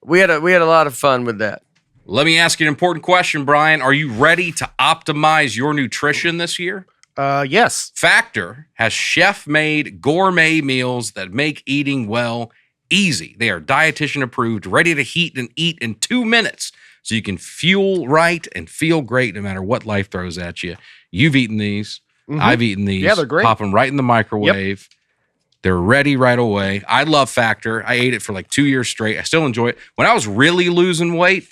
We had a lot of fun with that. Let me ask you an important question, Brian. Are you ready to optimize your nutrition this year? Yes. Factor has chef-made gourmet meals that make eating well easy. They are dietitian approved, ready to heat and eat in 2 minutes. so you can fuel right and feel great no matter what life throws at you. You've eaten these. I've eaten these. Yeah, they're great. Pop them right in the microwave. Yep. They're ready right away. I love Factor. I ate it for like 2 years straight. I still enjoy it. When I was really losing weight,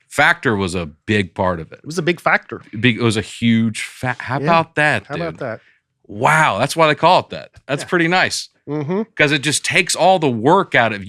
Factor was a big part of it. It was a big factor. It was a huge How about that, How dude? about that? Wow, that's why they call it that. That's pretty nice. Because it just takes all the work out of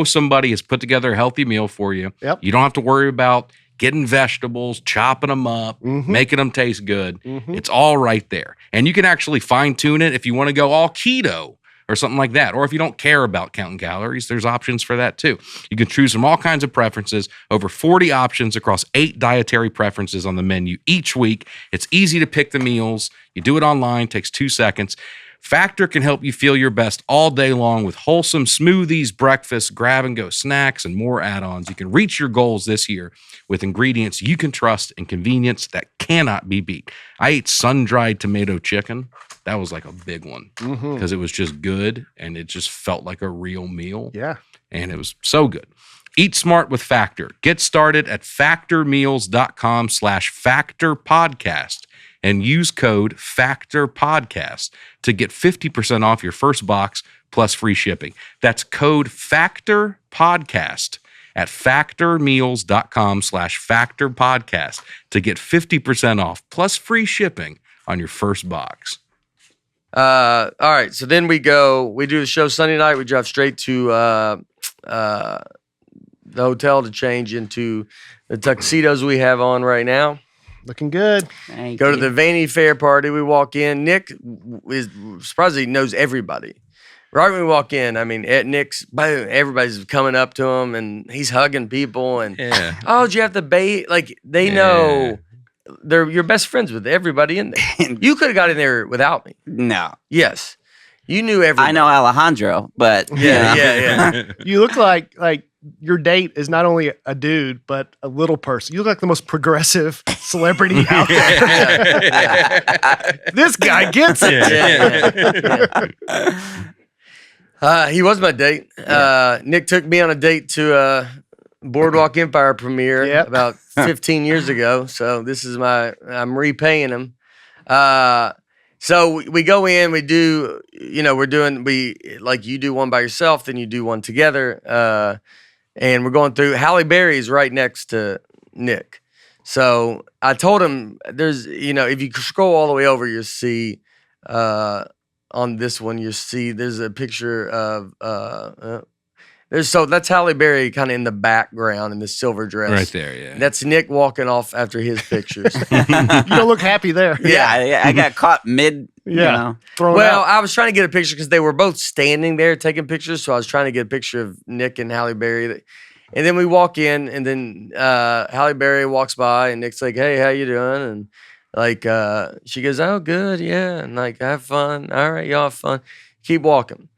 somebody has put together a healthy meal for you. Yep. You don't have to worry about getting vegetables, chopping them up, making them taste good. It's all right there. And you can actually fine tune it if you want to go all keto or something like that. Or if you don't care about counting calories, there's options for that too. You can choose from all kinds of preferences, over 40 options across 8 dietary preferences on the menu each week. It's easy to pick the meals. You do it online, takes 2 seconds. Factor can help you feel your best all day long with wholesome smoothies, breakfasts, grab-and-go snacks, and more add-ons. You can reach your goals this year with ingredients you can trust and convenience that cannot be beat. I ate sun-dried tomato chicken. That was like a big one because it was just good and it just felt like a real meal. Yeah. And it was so good. Eat smart with Factor. Get started at factormeals.com/factorpodcast and use code FACTORPODCAST to get 50% off your first box plus free shipping. That's code FACTORPODCAST at factormeals.com/factorpodcast to get 50% off plus free shipping on your first box. All right. So then we do the show Sunday night. We drive straight to the hotel to change into the tuxedos we have on right now. Looking good. Go to the Vanity Fair party. We walk in. Nick is surprised he knows everybody. Right when we walk in, I mean, at Nick's, boom, everybody's coming up to him and he's hugging people. And, oh, did you have the bait? Like, they know. They're your best friends with everybody in there. You could have got in there without me. No. Yes. You knew everybody. I know Alejandro, but yeah. You look like your date is not only a dude, but a little person. You look like the most progressive celebrity out there. This guy gets it. He was my date. Nick took me on a date to Boardwalk Empire premiere about 15 years ago. So this is I'm repaying him. So we go in, we do, like you do one by yourself, then you do one together. And we're going through, Halle Berry's right next to Nick. So I told him there's, if you scroll all the way over, you'll see, on this one, there's a picture of, that's Halle Berry kind of in the background in the silver dress. Right there, yeah. That's Nick walking off after his pictures. You don't look happy there. Yeah, I got caught mid, thrown well, out. I was trying to get a picture because they were both standing there taking pictures. So I was trying to get a picture of Nick and Halle Berry. And then we walk in, and then Halle Berry walks by, and Nick's like, "Hey, how you doing?" And she goes, "Oh, good, yeah." And have fun. All right, y'all have fun. Keep walking.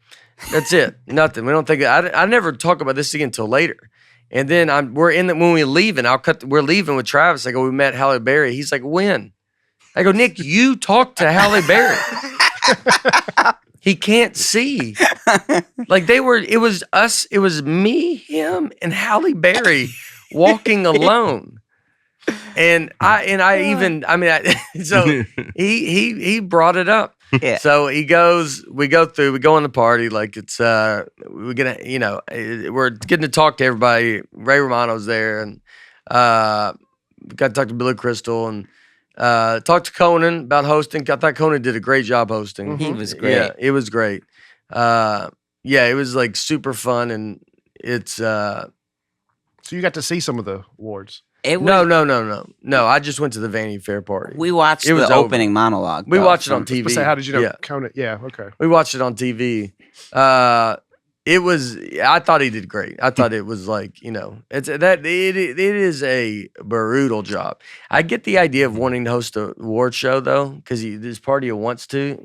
That's it. Nothing. We don't think. I never talk about this again until later. And then when we're leaving, we're leaving with Travis. I go, we met Halle Berry. He's like, when? I go, Nick, you talked to Halle Berry. He can't see. It was us, it was me, him, and Halle Berry walking alone. And he brought it up. Yeah. So we go on the party like it's we're getting to talk to everybody. Ray Romano's there, and got to talk to Billy Crystal and talked to Conan about hosting. I thought Conan did a great job hosting. He was great. Yeah, it was great. It was like super fun, and it's So you got to see some of the awards. No. I just went to the Vanity Fair party. We watched the opening monologue. We watched it on TV. How did you know? Conan? Yeah, okay. We watched it on TV. I thought he did great. I thought it was it is a brutal job. I get the idea of wanting to host an award show though, because this party wants to,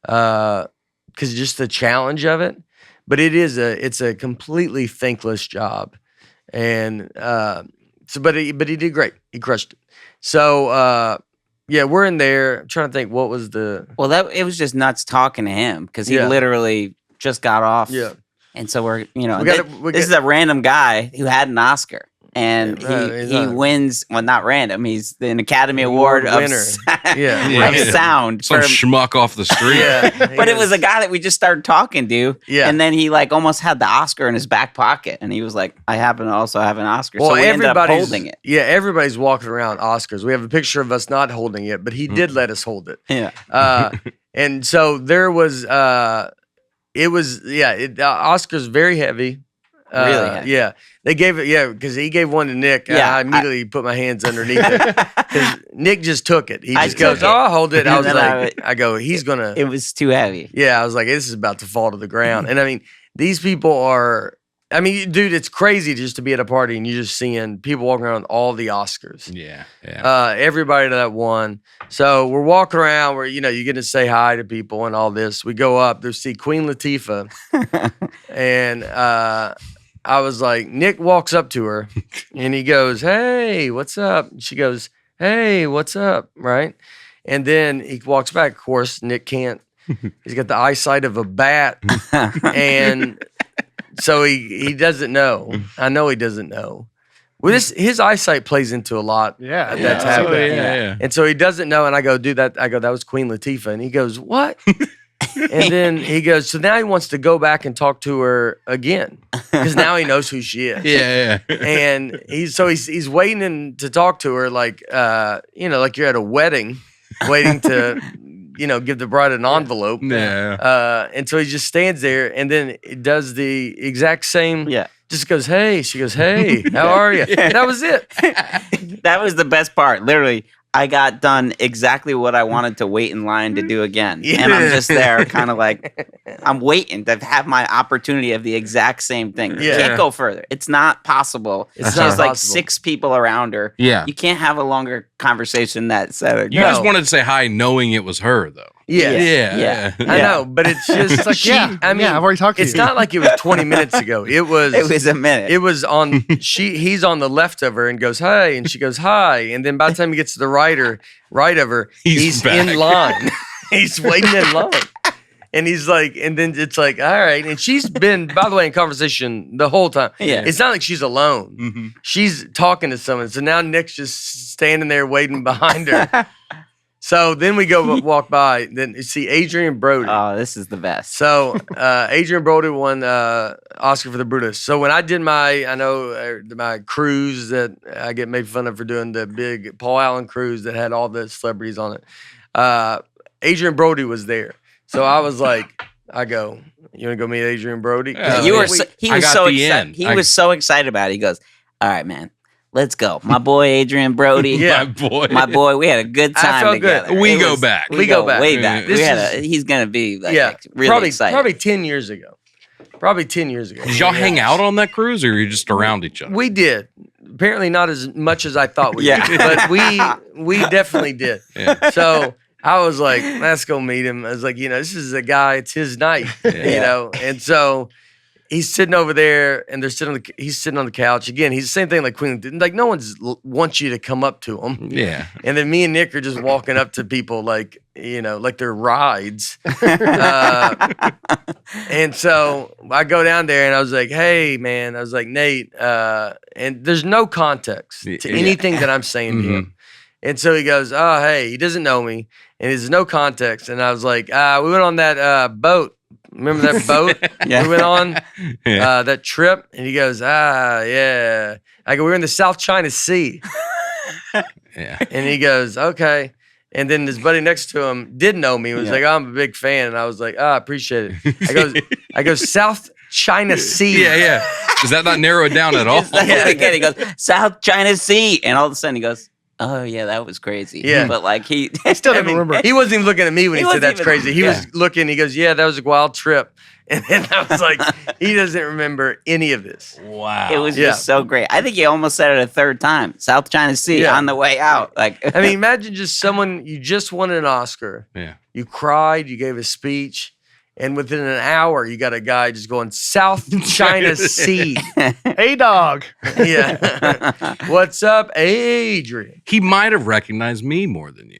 because just the challenge of it. But it's a completely thankless job, and but he did great. He crushed it. So we're in there. I'm trying to think what was the. Well, it was just nuts talking to him because he literally just got off. Yeah. And so we're, this is a random guy who had an Oscar. And he's he not. wins. Well, not random. He's an Academy Award winner. of sound. Some schmuck off the street. But it was a guy that we just started talking to. Yeah. And then he like almost had the Oscar in his back pocket. And he was like, I happen to also have an Oscar. Well, so we ended up everybody's holding it. Yeah, everybody's walking around Oscars. We have a picture of us not holding it, but he did let us hold it. Yeah. And so there was, Oscar's very heavy. Really heavy. Yeah. They gave it, because he gave one to Nick. And Yeah, I immediately put my hands underneath it. Because Nick just took it. He just goes, took it. I'll hold it. I And was then like, I go, he's going to. It was too heavy. Yeah, I was like, this is about to fall to the ground. And I mean, these people are, dude, it's crazy just to be at a party and you're just seeing people walking around with all the Oscars. Yeah. Everybody that won. So we're walking around where, you get to say hi to people and all this. We go up, to see Queen Latifah. And I was like, Nick walks up to her and he goes, hey, what's up? And she goes, hey, what's up? Right. And then he walks back. Of course, Nick can't. He's got the eyesight of a bat. And so he doesn't know. I know he doesn't know. Well, his eyesight plays into a lot. Yeah. That's Yeah. happening. Yeah. And so he doesn't know. And I go, dude, that was Queen Latifah. And he goes, what? And then he goes, so now he wants to go back and talk to her again because now he knows who she is. Yeah. And he's waiting to talk to her like like you're at a wedding, waiting to give the bride an envelope. Yeah. And so he just stands there and then it does the exact same. Yeah. Just goes, hey. She goes, hey, how are you? Yeah. That was it. That was the best part. Literally, I got done exactly what I wanted to wait in line to do again. Yeah. And I'm just there kind of like, I'm waiting to have my opportunity of the exact same thing. Yeah. Can't go further. It's not possible. It's There's not like possible. 6 people around her. Yeah. You can't have a longer conversation that setting. You just wanted to say hi knowing it was her, though. Yeah. I know, but it's just It's like, I've already talked to it's you. not like it was 20 minutes ago. It was a minute. It was on he's on the left of her and goes, hey, and she goes, hi. And then by the time he gets to the right of her, he's back. in line. He's waiting in line. And he's like, and then it's like, all right. And she's been, by the way, in conversation the whole time. Yeah. It's not like she's alone. Mm-hmm. She's talking to someone. So now Nick's just standing there waiting behind her. So then we go walk by. Then you see Adrian Brody. Oh, this is the best. So Adrian Brody won Oscar for the Brutus. So when I did my cruise that I get made fun of for doing, the big Paul Allen cruise that had all the celebrities on it, Adrian Brody was there. So I was like, you want to go meet Adrian Brody? He was so excited. He I- was so excited about it. He goes, all right, man. Let's go. My boy, Adrian Brody. Yeah. My boy. We had a good I time felt good. together. We It go was- back. We go back. way back. This He's going to be really excited. probably 10 years ago. Probably 10 years ago. Did y'all hang out on that cruise, or were you just around each other? We did. Apparently not as much as I thought we Yeah. did, but we definitely did. Yeah. So I was like, let's go meet him. I was like, this is a guy, it's his night, and so he's sitting over there and he's sitting on the couch. Again, he's the same thing like Queen. Like no one's wants you to come up to him. Yeah. And then me and Nick are just walking up to people like they're rides. And so I go down there and I was like, hey, man. I was like, Nate. And there's no context to anything that I'm saying to him. And so he goes, oh, hey, he doesn't know me. And there's no context. And I was like, we went on that boat. Remember that boat we went on? That trip? And he goes, yeah. I go, we were in the South China Sea. Yeah. And he goes, okay. And then his buddy next to him did know me. He was like, oh, I'm a big fan. And I was like, I appreciate it. I go, South China Sea. Yeah. Does that not narrow it down at all? Again, he goes, South China Sea. And all of a sudden he goes, oh, yeah, that was crazy. Yeah. But like he Still didn't remember. He wasn't even looking at me when he said wasn't that's even- crazy. He was looking, he goes, yeah, that was a wild trip. And then I was like, he doesn't remember any of this. Wow. It was just so great. I think he almost said it a third time. South China Sea on the way out. Like, I mean, imagine just someone, you just won an Oscar. Yeah. You cried, you gave a speech, and within an hour, you got a guy just going, South China Sea. Hey, dog. Yeah. What's up, Adrian? He might have recognized me more than you.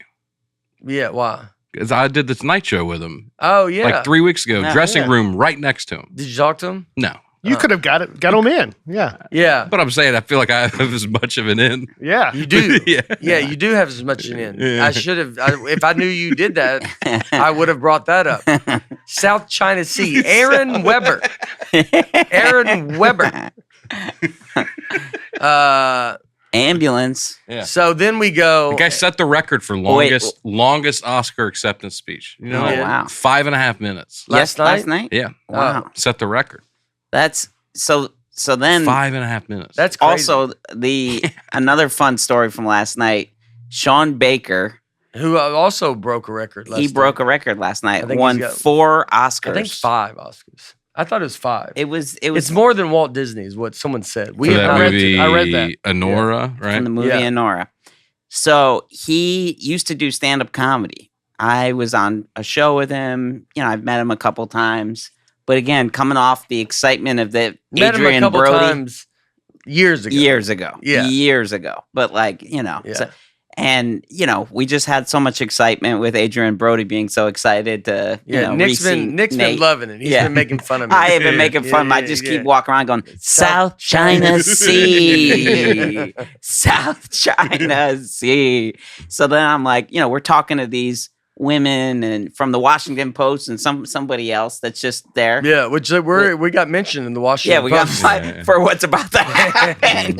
Yeah, why? Because I did the Tonight Show with him Oh, yeah. like 3 weeks ago, Yeah, dressing room right next to him. Did you talk to him? No. You could have got them in. Yeah. Yeah. But I'm saying I feel like I have as much of an in. Yeah. You do. Yeah. You do have as much in. Yeah. I should have, if I knew you did that, I would have brought that up. South China Sea, Aaron Weber. Aaron Weber. Ambulance. Yeah. So then we go. The guy set the record for longest Oscar acceptance speech. You know, wow. 5.5 minutes. Last night? Yeah. Wow. Set the record. That's so then 5.5 minutes. That's crazy. also another fun story from last night. Sean Baker, Who also broke a record last he night. broke a record last night. I think Won he's got- 4 Oscars. I think 5 Oscars. I thought it was 5. It was It's more than Walt Disney, is what someone said. For that movie, I read that. Anora, right? from the movie Yeah. Anora. So he used to do stand-up comedy. I was on a show with him. You know, I've met him a couple times. But again, coming off the excitement of the Met him Adrian a couple Brody times years ago. years ago. But like, you know, Yeah. and you know, we just had so much excitement with Adrian Brody being so excited to, you know, Nick's been Nate. loving it. He's Yeah. been making fun of me. I have been making fun. I just keep walking around going, South China Sea, South China Sea. So then I'm like, you know, we're talking to these women and from the Washington Post and somebody else that's just there. Yeah, which we got mentioned in the Washington Yeah, we got Post. fired for what's about to happen.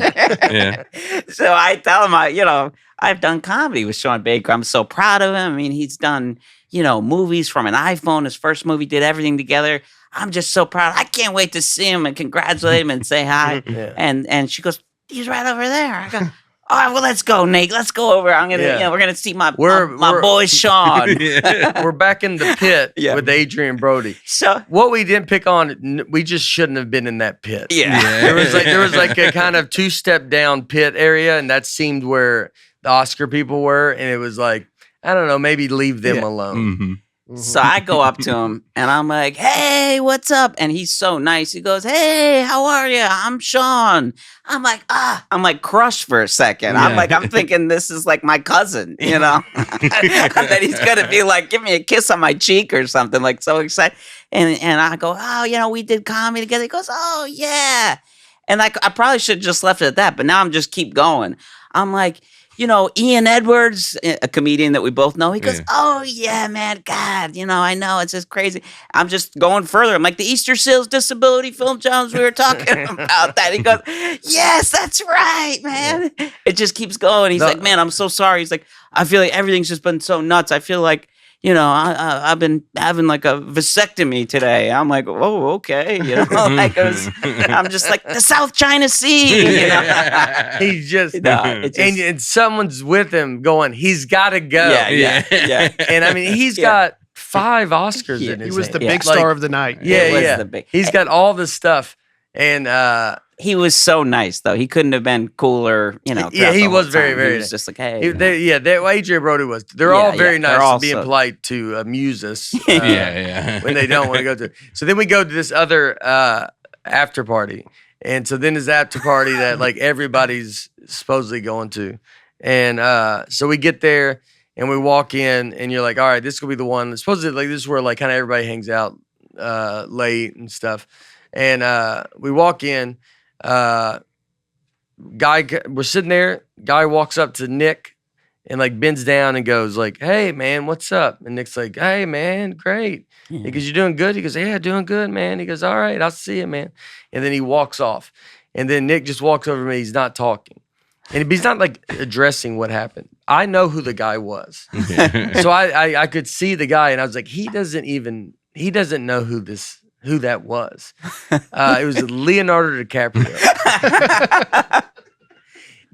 Yeah. So I tell him, I've done comedy with Sean Baker. I'm so proud of him. I mean, he's done, you know, movies from an iPhone. His first movie did everything together. I'm just so proud. I can't wait to see him and congratulate him and say hi. Yeah. And she goes, he's right over there. I go, all right, well, let's go, Nate. Let's go over. I'm gonna, we're gonna see my boy Sean. We're back in the pit Yeah. with Adrian Brody. So What we didn't pick on, we just shouldn't have been in that pit. yeah. There was like a kind of 2-step down pit area, and that seemed where the Oscar people were, and it was like, I don't know, maybe leave them alone. Mm-hmm. So I go up to him and I'm like, hey, what's up? And he's so nice. He goes, hey, how are you? I'm Sean. I'm like crushed for a second. I'm thinking this is like my cousin, you know, that he's going to be like, give me a kiss on my cheek or something, like so excited. And I go, oh, you know, we did comedy together. He goes, oh, yeah. And I probably should have just left it at that, but now I'm just keep going. I'm like, you know, Ian Edwards, a comedian that we both know, he goes, oh, yeah, man, God, you know, I know, it's just crazy. I'm just going further. I'm like, the Easter Seals Disability Film Challenge, we were talking about that. He goes, yes, that's right, man. It just keeps going. He's like, man, I'm so sorry. He's like, I feel like everything's just been so nuts. I feel like, you know, I've been having like a vasectomy today. I'm like, oh, okay. You know, like I'm just like the South China Sea. You know? He's just, it's just and someone's with him going, he's got to go. yeah. And I mean, he's got 5 Oscars in his He was the hand. big star of the night. It was Yeah. the big- He's got all this stuff. And He was so nice, though. He couldn't have been cooler, you know. Yeah, throughout he the was whole very, time. very He was nice. just like, hey. Adrian Brody was. They're Yeah, all very yeah, nice they're and being also- polite to amuse us. Yeah. When they don't want to go to. So then we go to this other after party. And so then there's the after party that like everybody's supposedly going to. And so we get there and we walk in and you're like, all right, this could be the one. Supposedly like this is where like kind of everybody hangs out late and stuff. And we walk in, we're sitting there, guy walks up to Nick and like bends down and goes like, hey man, what's up? And Nick's like, hey man, great. He goes, you doing good? He goes, yeah, doing good, man. He goes, all right, I'll see you, man. And then he walks off. And then Nick just walks over to me. He's not talking. And he's not like addressing what happened. I know who the guy was. So I could see the guy and I was like, he doesn't know who that was. It was Leonardo DiCaprio.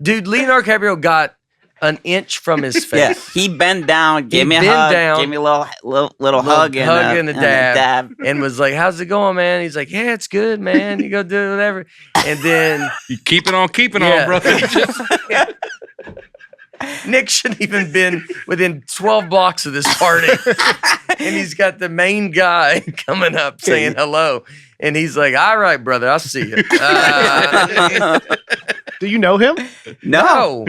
Dude, Leonardo DiCaprio got an inch from his face. Yeah, he bent down, gave me a bent hug, down, gave me a little hug and a dab. And was like, how's it going, man? He's like, yeah, it's good, man. You go do whatever. And then You keeping on, Yeah. brother. Nick shouldn't even been within 12 blocks of this party. And he's got the main guy coming up saying hello. And he's like, all right, brother, I'll see you. Do you know him? No.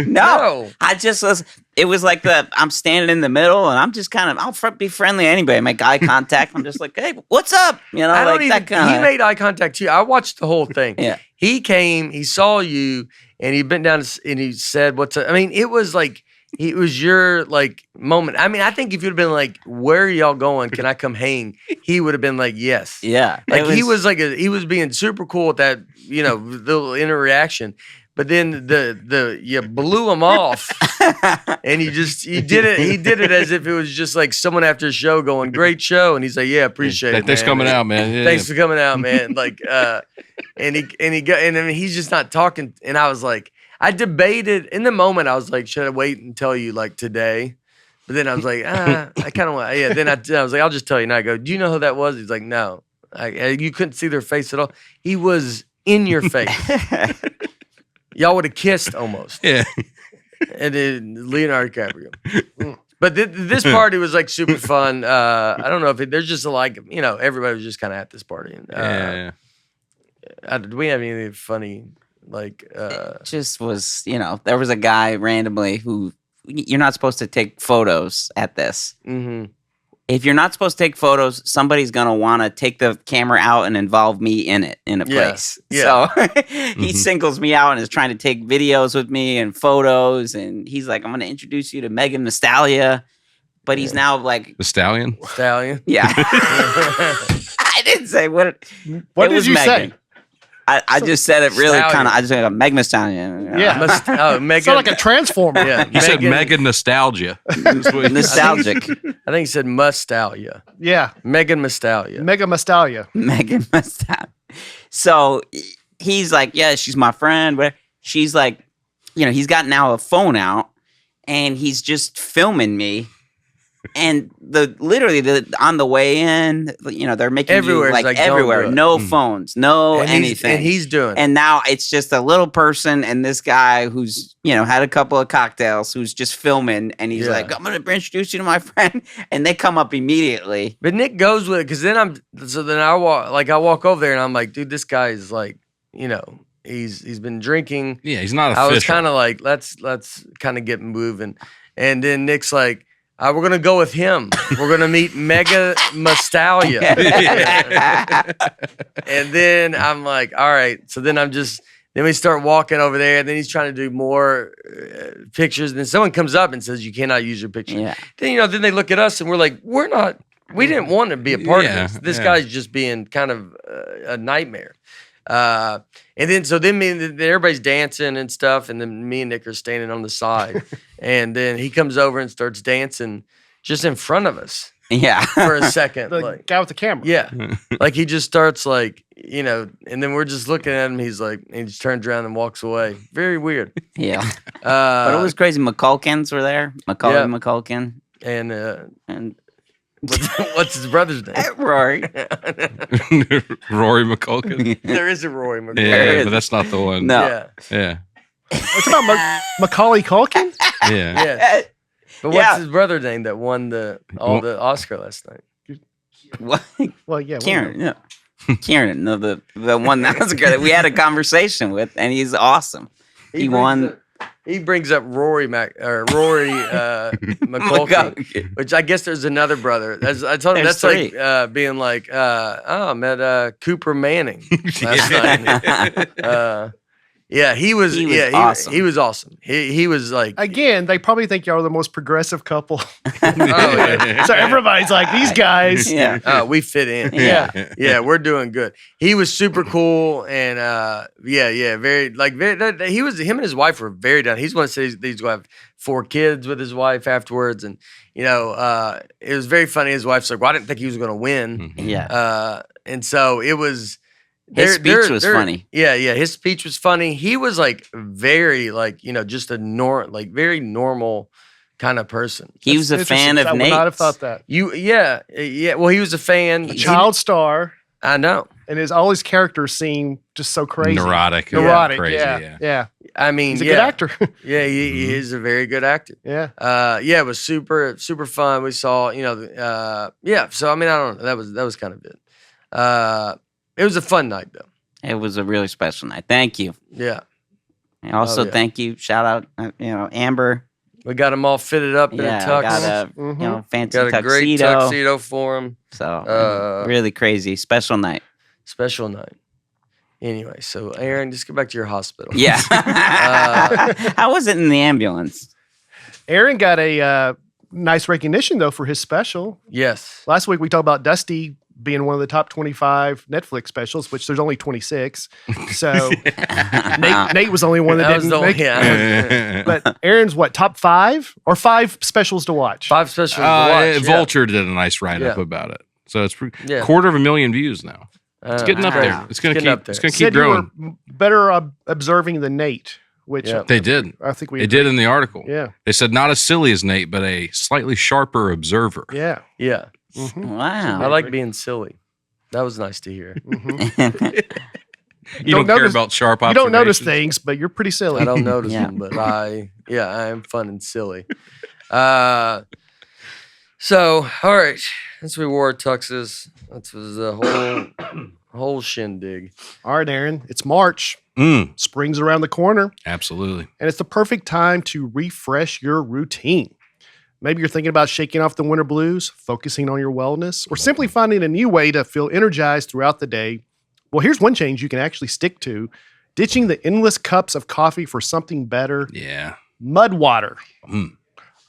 I just was. It was like I'm standing in the middle, and I'm just kind of. I'll be friendly to anybody. Make eye contact. I'm just like, hey, what's up? You know, I don't like even, that kind of. He made eye contact too. I watched the whole thing. Yeah. He came. He saw you, and he bent down and he said, "What's up?" I mean, it was like. It was your like moment. I mean, I think if you'd have been like, "Where are y'all going? Can I come hang?" He would have been like, "Yes." Yeah, like he was being super cool with that, little interaction. But then you blew him off, and he did it. He did it as if it was just like someone after a show going, "Great show," and he's like, "Yeah, appreciate it. Thanks for coming out, man. Yeah. Thanks for coming out, man." Like, and then he's just not talking, and I was like. I debated in the moment. I was like, should I wait and tell you like today? But then I was like, I kind of want. Yeah. Then I was like, I'll just tell you. And I go, do you know who that was? He's like, no. You couldn't see their face at all. He was in your face. Y'all would have kissed almost. Yeah. And then Leonardo DiCaprio. But this party was like super fun. I don't know if there's just like everybody was just kind of at this party. And, do we have anything funny? Like it just was, there was a guy randomly who you're not supposed to take photos at this. Mm-hmm. If you're not supposed to take photos, somebody's gonna want to take the camera out and involve me in it in a place. Yeah. So he singles me out and is trying to take videos with me and photos. And he's like, "I'm gonna introduce you to Megan Nostalgia," but he's now like the Stallion. Yeah. I didn't say what. What did you Megan. Say? I just said it really kind of. I just said Meg Nostalgia. Yeah, Megan. Sound like a transformer. Yeah, you said Megan Nostalgia. Nostalgic. I think he said Mustalia. Yeah, Megan Mustalia. Mega Mustalia. Megan Mustalia. So he's like, yeah, she's my friend. But she's like, he's got now a phone out, and he's just filming me. And literally on the way in, they're making everywhere, you like everywhere, no phones, no anything. And he's doing. And now it's just a little person and this guy who's had a couple of cocktails, who's just filming, and he's like, "I'm gonna introduce you to my friend," and they come up immediately. But Nick goes with it because then I walk over there and I'm like, dude, this guy is like, he's been drinking. Yeah, he's not official. I was kind of like, let's kind of get moving, and then Nick's like. We're going to go with him. We're going to meet Mega Mustalia. And then I'm like, all right. So then then we start walking over there. And then he's trying to do more pictures. And then someone comes up and says, you cannot use your picture. Yeah. Then, then they look at us and we're like, we didn't want to be a part of this. This guy's just being kind of a nightmare. And then everybody's dancing and stuff, and then me and Nick are standing on the side, and then he comes over and starts dancing just in front of us. Yeah, for a second, the guy with the camera. Yeah, like he just starts and then we're just looking at him. He's like, he just turns around and walks away. Very weird. Yeah, but it was crazy. McCulkins were there. McCulkin, and. What's his brother's name? Rory. Rory McCulkin. There is a Rory McCulkin. Yeah, but that's not the one. No. Yeah. It's about Macaulay Culkin? Yeah. Yeah. But what's his brother's name that won the Oscar last night? What? Well, yeah. Kieran. Yeah. Kieran, the one that was good. We had a conversation with, and he's awesome. He won. He brings up Rory McCulkin, which I guess there's another brother. I told him that's like being like, I met Cooper Manning last night. Yeah, he was awesome. He was awesome. He was like, again, they probably think y'all are the most progressive couple. So everybody's like, these guys. Yeah. We fit in. Yeah, we're doing good. He was super cool, and very he was. Him and his wife were very down. He's one that said he's going to have 4 kids with his wife afterwards, and it was very funny. His wife's like, "Well, I didn't think he was going to win." Yeah, and so it was. His speech was funny. Yeah, his speech was funny. He was like very just a very normal kind of person. He was a fan of Nate. I would not have thought that. Well, he was a fan. A child star. I know. And all his characters seem just so crazy. Neurotic. Crazy. Yeah. I mean, he's a good actor. Yeah, he is a very good actor. Yeah. It was super, super fun. We saw, so I mean, I don't know. That was kind of it. It was a fun night, though. It was a really special night. Thank you. Yeah. And also, thank you. Shout out, Amber. We got them all fitted up in a tux. Got a fancy got a tuxedo. great tuxedo for them. So really crazy. Special night. Anyway, so Aaron, just go back to your hospital. Yeah. How was it in the ambulance? Aaron got a nice recognition, though, for his special. Yes. Last week we talked about Dusty being one of the top 25 Netflix specials, which there's only 26. So Nate was the only one that didn't make it. But Aaron's top 5 or 5 specials to watch? 5 specials to watch. Vulture did a nice write-up about it. So it's 250,000 views now. It's getting up there. It's going to keep growing. You were better observing than Nate, which they did. I think they did in the article. Yeah. They said not as silly as Nate, but a slightly sharper observer. Yeah. Yeah. Mm-hmm. Wow. I like being silly. That was nice to hear. You don't care about sharp observations. You don't notice things, but you're pretty silly. I don't notice them, but I am fun and silly. So, all right. Since we wore tuxes, that was a whole shindig. All right, Aaron. It's March. Spring's around the corner. Absolutely. And it's the perfect time to refresh your routine. Maybe you're thinking about shaking off the winter blues, focusing on your wellness, or simply finding a new way to feel energized throughout the day. Well, here's one change you can actually stick to: ditching the endless cups of coffee for something better. Yeah. Mud water.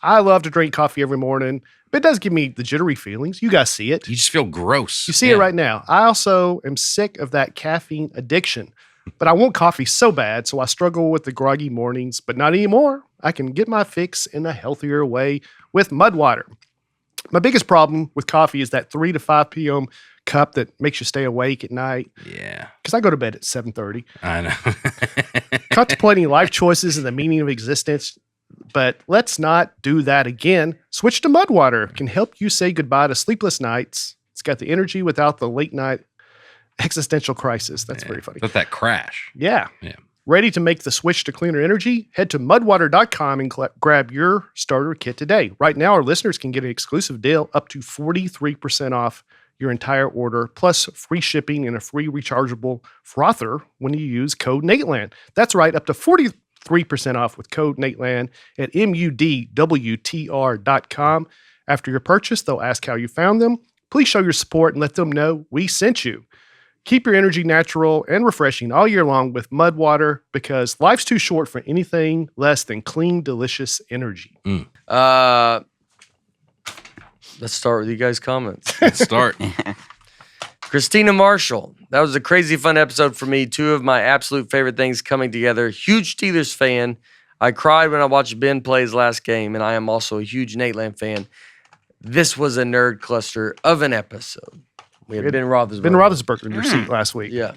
I love to drink coffee every morning, but it does give me the jittery feelings. You guys see it. You just feel gross. You see it right now. I also am sick of that caffeine addiction, but I want coffee so bad, so I struggle with the groggy mornings, but not anymore. I can get my fix in a healthier way with mud water. My biggest problem with coffee is that 3 to 5 p.m. cup that makes you stay awake at night. Yeah. Because I go to bed at 7:30. I know. Contemplating life choices and the meaning of existence. But let's not do that again. Switch to mud water. It can help you say goodbye to sleepless nights. It's got the energy without the late night existential crisis. That's very funny. Without that crash. Yeah. Ready to make the switch to cleaner energy? Head to mudwater.com and grab your starter kit today. Right now, our listeners can get an exclusive deal up to 43% off your entire order, plus free shipping and a free rechargeable frother when you use code Nateland. That's right, up to 43% off with code Nateland at mudwtr.com. After your purchase, they'll ask how you found them. Please show your support and let them know we sent you. Keep your energy natural and refreshing all year long with mud water, because life's too short for anything less than clean, delicious energy. Let's start with you guys' comments. Let's start. Christina Marshall. That was a crazy fun episode for me. 2 of my absolute favorite things coming together. Huge Steelers fan. I cried when I watched Ben play his last game, and I am also a huge Nateland fan. This was a nerd cluster of an episode. We had Ben Roethlisberger. Ben Roethlisberger in your seat last week. Yeah.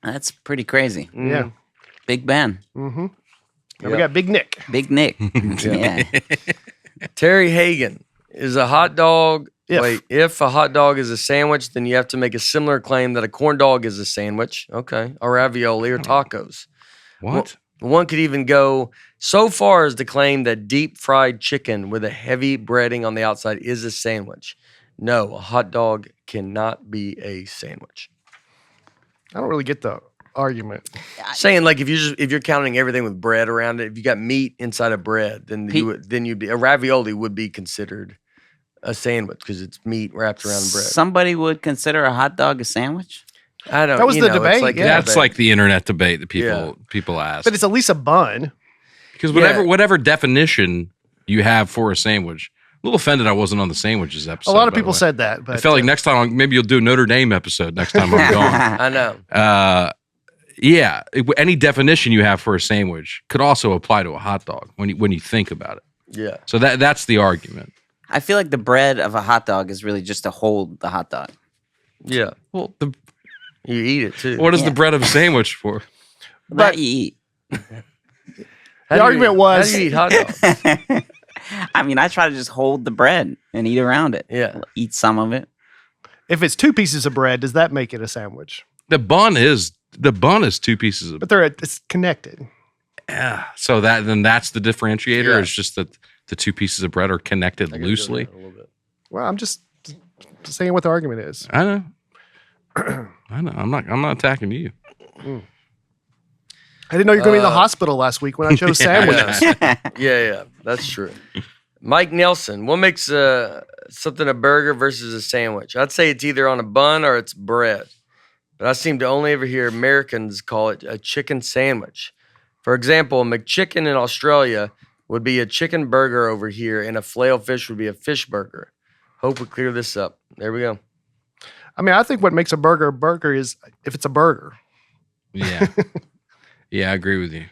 That's pretty crazy. Yeah. Big Ben. And we got Big Nick. Big Nick. Yeah. Terry Hagan is a hot dog. If a hot dog is a sandwich, then you have to make a similar claim that a corn dog is a sandwich. Okay. Or ravioli or tacos. What? One could even go so far as to claim that deep fried chicken with a heavy breading on the outside is a sandwich. No, a hot dog cannot be a sandwich. I don't really get the argument. Saying like if you're counting everything with bread around it, if you got meat inside of bread, then you'd be a ravioli would be considered a sandwich because it's meat wrapped around bread. Somebody would consider a hot dog a sandwich? I don't. That was the debate. Like That's like the internet debate that people ask. But it's at least a bun. Because whatever definition you have for a sandwich. A little offended I wasn't on the sandwiches episode. A lot of people said that. But I felt like next time, maybe you'll do a Notre Dame episode next time I'm gone. I know. Any definition you have for a sandwich could also apply to a hot dog when you think about it. Yeah. So that's the argument. I feel like the bread of a hot dog is really just to hold the hot dog. Yeah. Well, you eat it too. What is the bread of a sandwich for? That you eat. The argument was... How do you eat hot dogs? I mean, I try to just hold the bread and eat around it. Yeah. Eat some of it. If it's 2 pieces of bread, does that make it a sandwich? The bun is 2 pieces of. But it's connected. Yeah. So that's the differentiator. Yeah. It's just that the 2 pieces of bread are connected loosely. A little bit. Well, I'm just saying what the argument is. I know. I know. I'm not attacking you. didn't know you were going to be in the hospital last week when I chose sandwiches. Yeah, that's true. Mike Nelson, what makes something a burger versus a sandwich? I'd say it's either on a bun or it's bread. But I seem to only ever hear Americans call it a chicken sandwich. For example, a McChicken in Australia would be a chicken burger over here, and a filet-o-fish would be a fish burger. Hope we clear this up. There we go. I mean, I think what makes a burger is if it's a burger. Yeah. Yeah, I agree with you.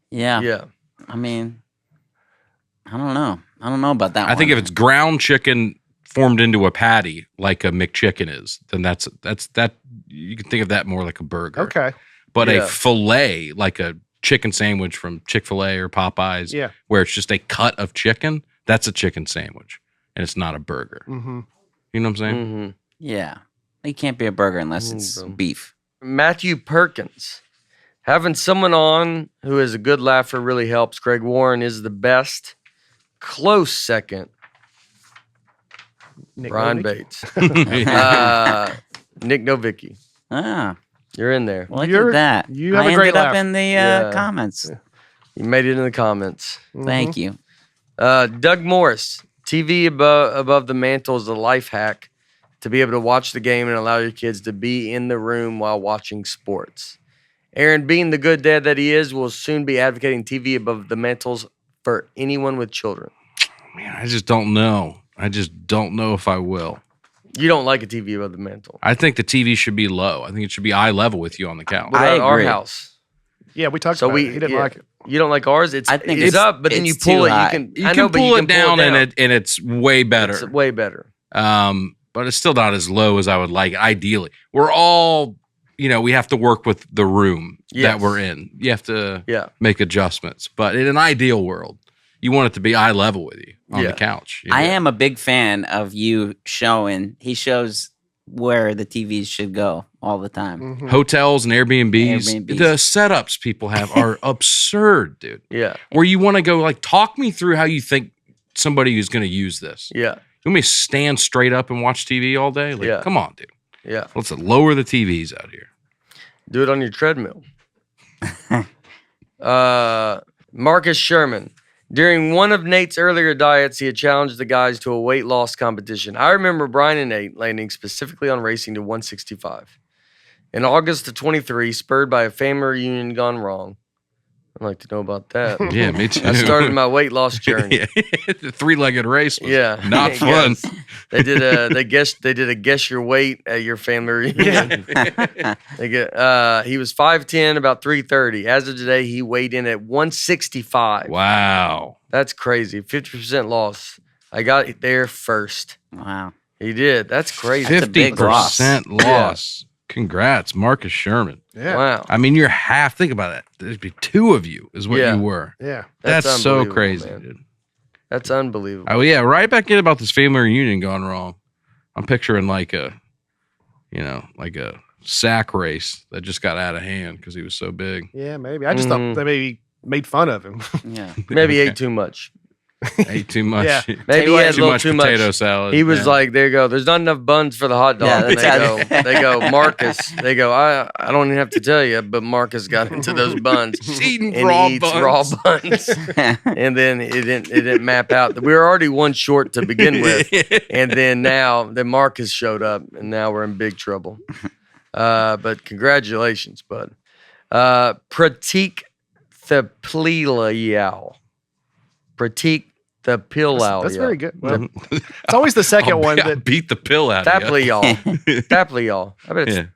Yeah. I mean, I don't know. I don't know about that I think if it's ground chicken formed into a patty like a McChicken is, then that's that. You can think of that more like a burger. Okay. But a fillet, like a chicken sandwich from Chick-fil-A or Popeyes, where it's just a cut of chicken, that's a chicken sandwich, and it's not a burger. Mm-hmm. You know what I'm saying? Mm-hmm. Yeah. It can't be a burger unless it's beef. Matthew Perkins. Having someone on who is a good laugher really helps. Greg Warren is the best. Close second. Nic Brian Novicki. Bates. Nic Novicki. Ah. You're in there. Look at that. You have I a great ended up laugh. in the comments. You made it in the comments. Thank you. Doug Morris. TV above the mantle is a life hack to be able to watch the game and allow your kids to be in the room while watching sports. Aaron, being the good dad that he is, will soon be advocating TV above the mantles for anyone with children. Man, I just don't know. I just don't know if I will. You don't like a TV above the mantle. I think the TV should be low. I think it should be eye level with you on the couch. What about our house? Yeah, we talked about it. He didn't like it. You don't like ours? I think it's up, but then you pull it. high. You You can pull it down, and it's way better. It's way better. But it's still not as low as I would like. Ideally, we're all, we have to work with the room that we're in. You have to make adjustments. But in an ideal world, you want it to be eye level with you on the couch. I am a big fan of you showing. He shows where the TVs should go all the time. Mm-hmm. Hotels and Airbnbs. The setups people have are absurd, dude. Yeah. Where you want to go, like, talk me through how you think somebody who's going to use this. Yeah. You want me to stand straight up and watch TV all day? Like, come on, dude. Yeah. Let's lower the TVs out here. Do it on your treadmill. Marcus Sherman. During one of Nate's earlier diets, he had challenged the guys to a weight loss competition. I remember Brian and Nate landing specifically on racing to 165. In August of 23, spurred by a family reunion gone wrong. I'd like to know about that. Yeah, me too. I started my weight loss journey. The three-legged race was not fun. Yes. They did a guess your weight at your family reunion. He was 5'10", about 330. As of today, he weighed in at 165. Wow. That's crazy. 50% loss. I got there first. Wow. He did. That's crazy. 50% loss. Congrats, Marcus Sherman. Yeah. Wow. I mean, you're half. Think about that. There'd be two of you is what you were. Yeah. That's so unbelievable, crazy, man. dude. That's unbelievable. Oh, yeah. Right back in about this family reunion gone wrong. I'm picturing like a sack race that just got out of hand because he was so big. Yeah, maybe. I just thought they maybe made fun of him. Yeah. Maybe he ate too much. Ate too much. Yeah. Maybe he had a too little much too potato much. salad. He was like, there you go. There's not enough buns for the hot dog. Yeah, And they go, Marcus. They go, I don't even have to tell you, but Marcus got into those buns. He's eating And raw he eats buns. raw buns. And then it didn't map out. We were already one short to begin with. And then Marcus showed up, and now we're in big trouble. But congratulations, bud. Pratik Thapiliyao. Pratik Thapiliyao. That's very good. Well, it's always the second one I that beat the pill out of you. Thapiliyao. I bet it's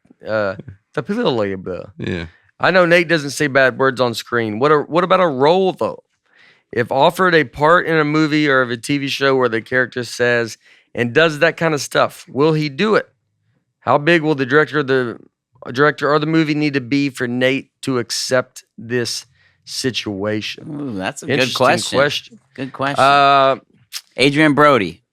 Thapiliyao. Yeah. I know Nate doesn't say bad words on screen. What about a role, though? If offered a part in a movie or of a TV show where the character says and does that kind of stuff, will he do it? How big will the director or the movie need to be for Nate to accept this situation? Ooh, that's a good Interesting question. Good question. Adrian Brody.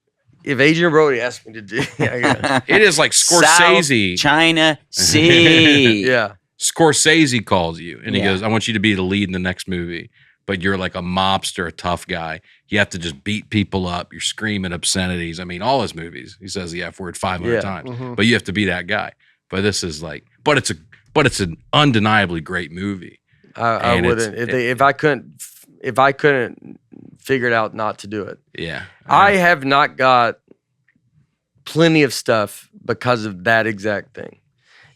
If Adrian Brody asked me to do It is like Scorsese. South China Sea. yeah. Scorsese calls you and he Yeah. goes, I want you to be the lead in the next movie, but you're like a mobster, a tough guy. You have to just beat people up. You're screaming obscenities. I mean, all his movies, he says the F word 500 times, but you have to be that guy. But this is like, but it's an undeniably great movie. I wouldn't if I couldn't figure it out not to do it. Yeah. I have not got plenty of stuff because of that exact thing.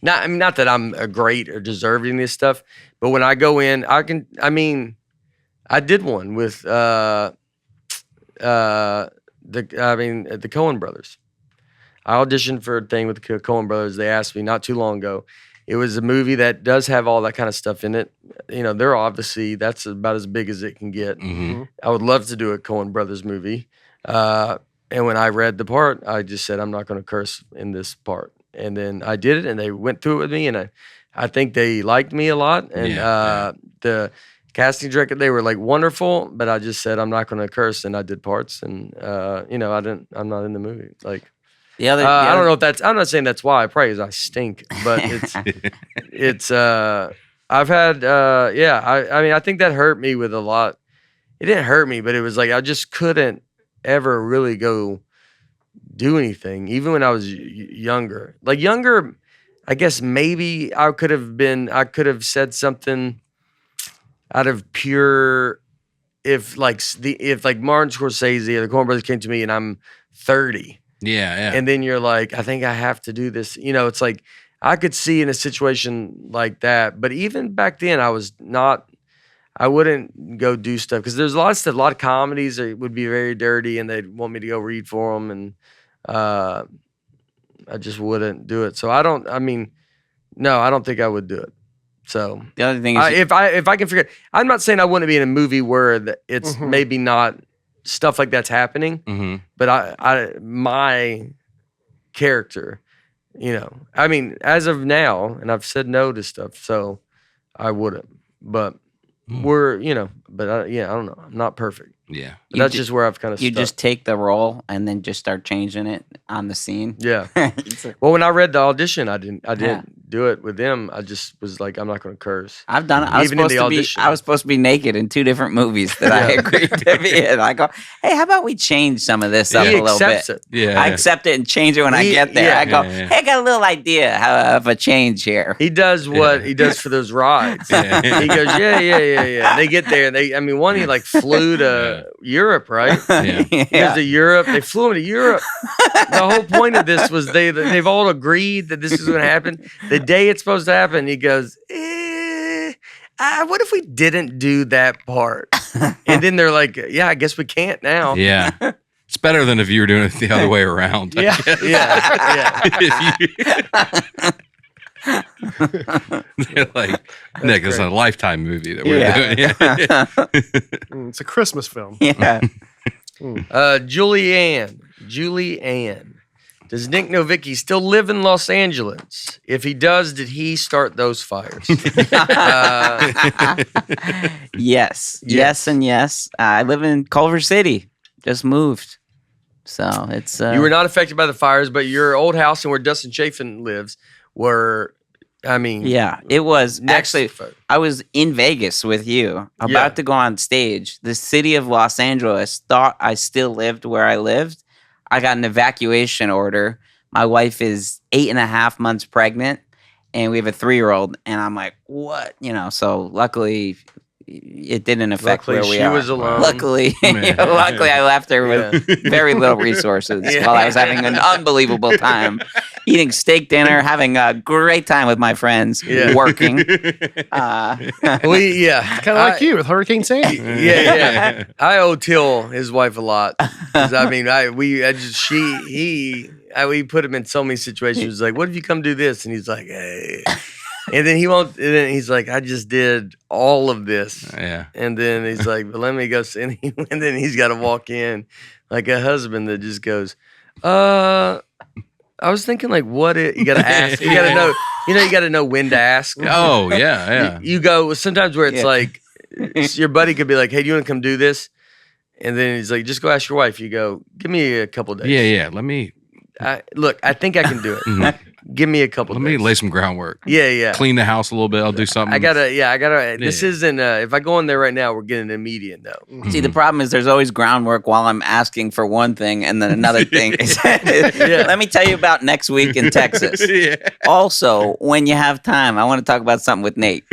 Not that I'm a great or deserving of this stuff, but when I go in, I did one with the Coen brothers. I auditioned for a thing with the Coen brothers. They asked me not too long ago. It was a movie that does have all that kind of stuff in it. They're obviously, that's about as big as it can get. Mm-hmm. I would love to do a Coen brothers movie. And when I read the part, I just said, I'm not going to curse in this part. And then I did it, and they went through it with me, and I think they liked me a lot. And the casting director, they were like wonderful, but I just said I'm not going to curse, and I did parts, and I'm not in the movie. Like I don't know if that's. I'm not saying that's why I praise. I stink, but it's I've had I think that hurt me with a lot. It didn't hurt me, but it was like I just couldn't ever really go do anything, even when I was younger. Like younger, I guess maybe I could have said something out of pure, if Martin Scorsese or the Coen Brothers came to me and I'm 30. Yeah. And then you're like, I think I have to do this. It's like I could see in a situation like that. But even back then I wouldn't go do stuff because there's a lot of stuff, a lot of comedies that would be very dirty and they'd want me to go read for them. And I just wouldn't do it. So I don't think I would do it. So the other thing is, if I can figure it, I'm not saying I wouldn't be in a movie where it's maybe not stuff like that's happening, but my character, as of now, and I've said no to stuff, so I wouldn't. But I don't know. I'm not perfect. Yeah. But that's just where I've kind of you stuck. just take the role and then just start changing it on the scene. Yeah. Well, when I read the audition, I didn't do it with them. I just was like, I'm not going to curse. I've done it. I was supposed to be naked in 2 different movies that I agreed to be in. I go, hey, how about we change some of this up a little bit? It. Yeah. I accept it and change it when I get there. I go, hey, I got a little idea of a change here. He does what he does for those rides. He goes, yeah. They get there, and he like flew to Europe, right? Yeah. He goes to Europe. They flew him to Europe. The whole point of this was they've all agreed that this is going to happen. The day it's supposed to happen, he goes, what if we didn't do that part? And then they're like, yeah, I guess we can't now. Yeah. It's better than if you were doing it the other way around. Yeah. They're like, Nick, it's a Lifetime movie that we're doing. It's a Christmas film. Yeah. Julie Ann. Does Nic Novicki still live in Los Angeles? If he does, did he start those fires? Yes, and yes. I live in Culver City. Just moved. So it's... you were not affected by the fires, but your old house and where Dustin Chafin lives were... Yeah, it was actually. I was in Vegas with you, about to go on stage. The city of Los Angeles thought I still lived where I lived. I got an evacuation order. My wife is 8.5 months pregnant, and we have a 3-year-old. And I'm like, what? So luckily, it didn't affect where we are. She was alone. Luckily, I left her with very little resources while I was having an unbelievable time. Eating steak dinner, having a great time with my friends, working. Kind of like you with Hurricane Sandy. Yeah. I owe Till, his wife, a lot. 'Cause, we put him in so many situations. He's like, what if you come do this? And he's like, hey. And then he won't. And then he's like, I just did all of this. Yeah. And then he's like, but let me go. And then he's got to walk in like a husband that just goes, I was thinking, like, you got to ask. You got to know. You got to know when to ask. Oh yeah. You go sometimes where it's like your buddy could be like, hey, do you want to come do this? And then he's like, just go ask your wife. You go, give me a couple of days. Yeah. Let me Look, I think I can do it. Give me a couple. Let me lay some groundwork. Yeah. Clean the house a little bit. I'll do something. I gotta. This isn't. If I go in there right now, we're getting an immediate no. See, the problem is there's always groundwork while I'm asking for one thing and then another thing. Let me tell you about next week in Texas. Also, when you have time, I want to talk about something with Nate.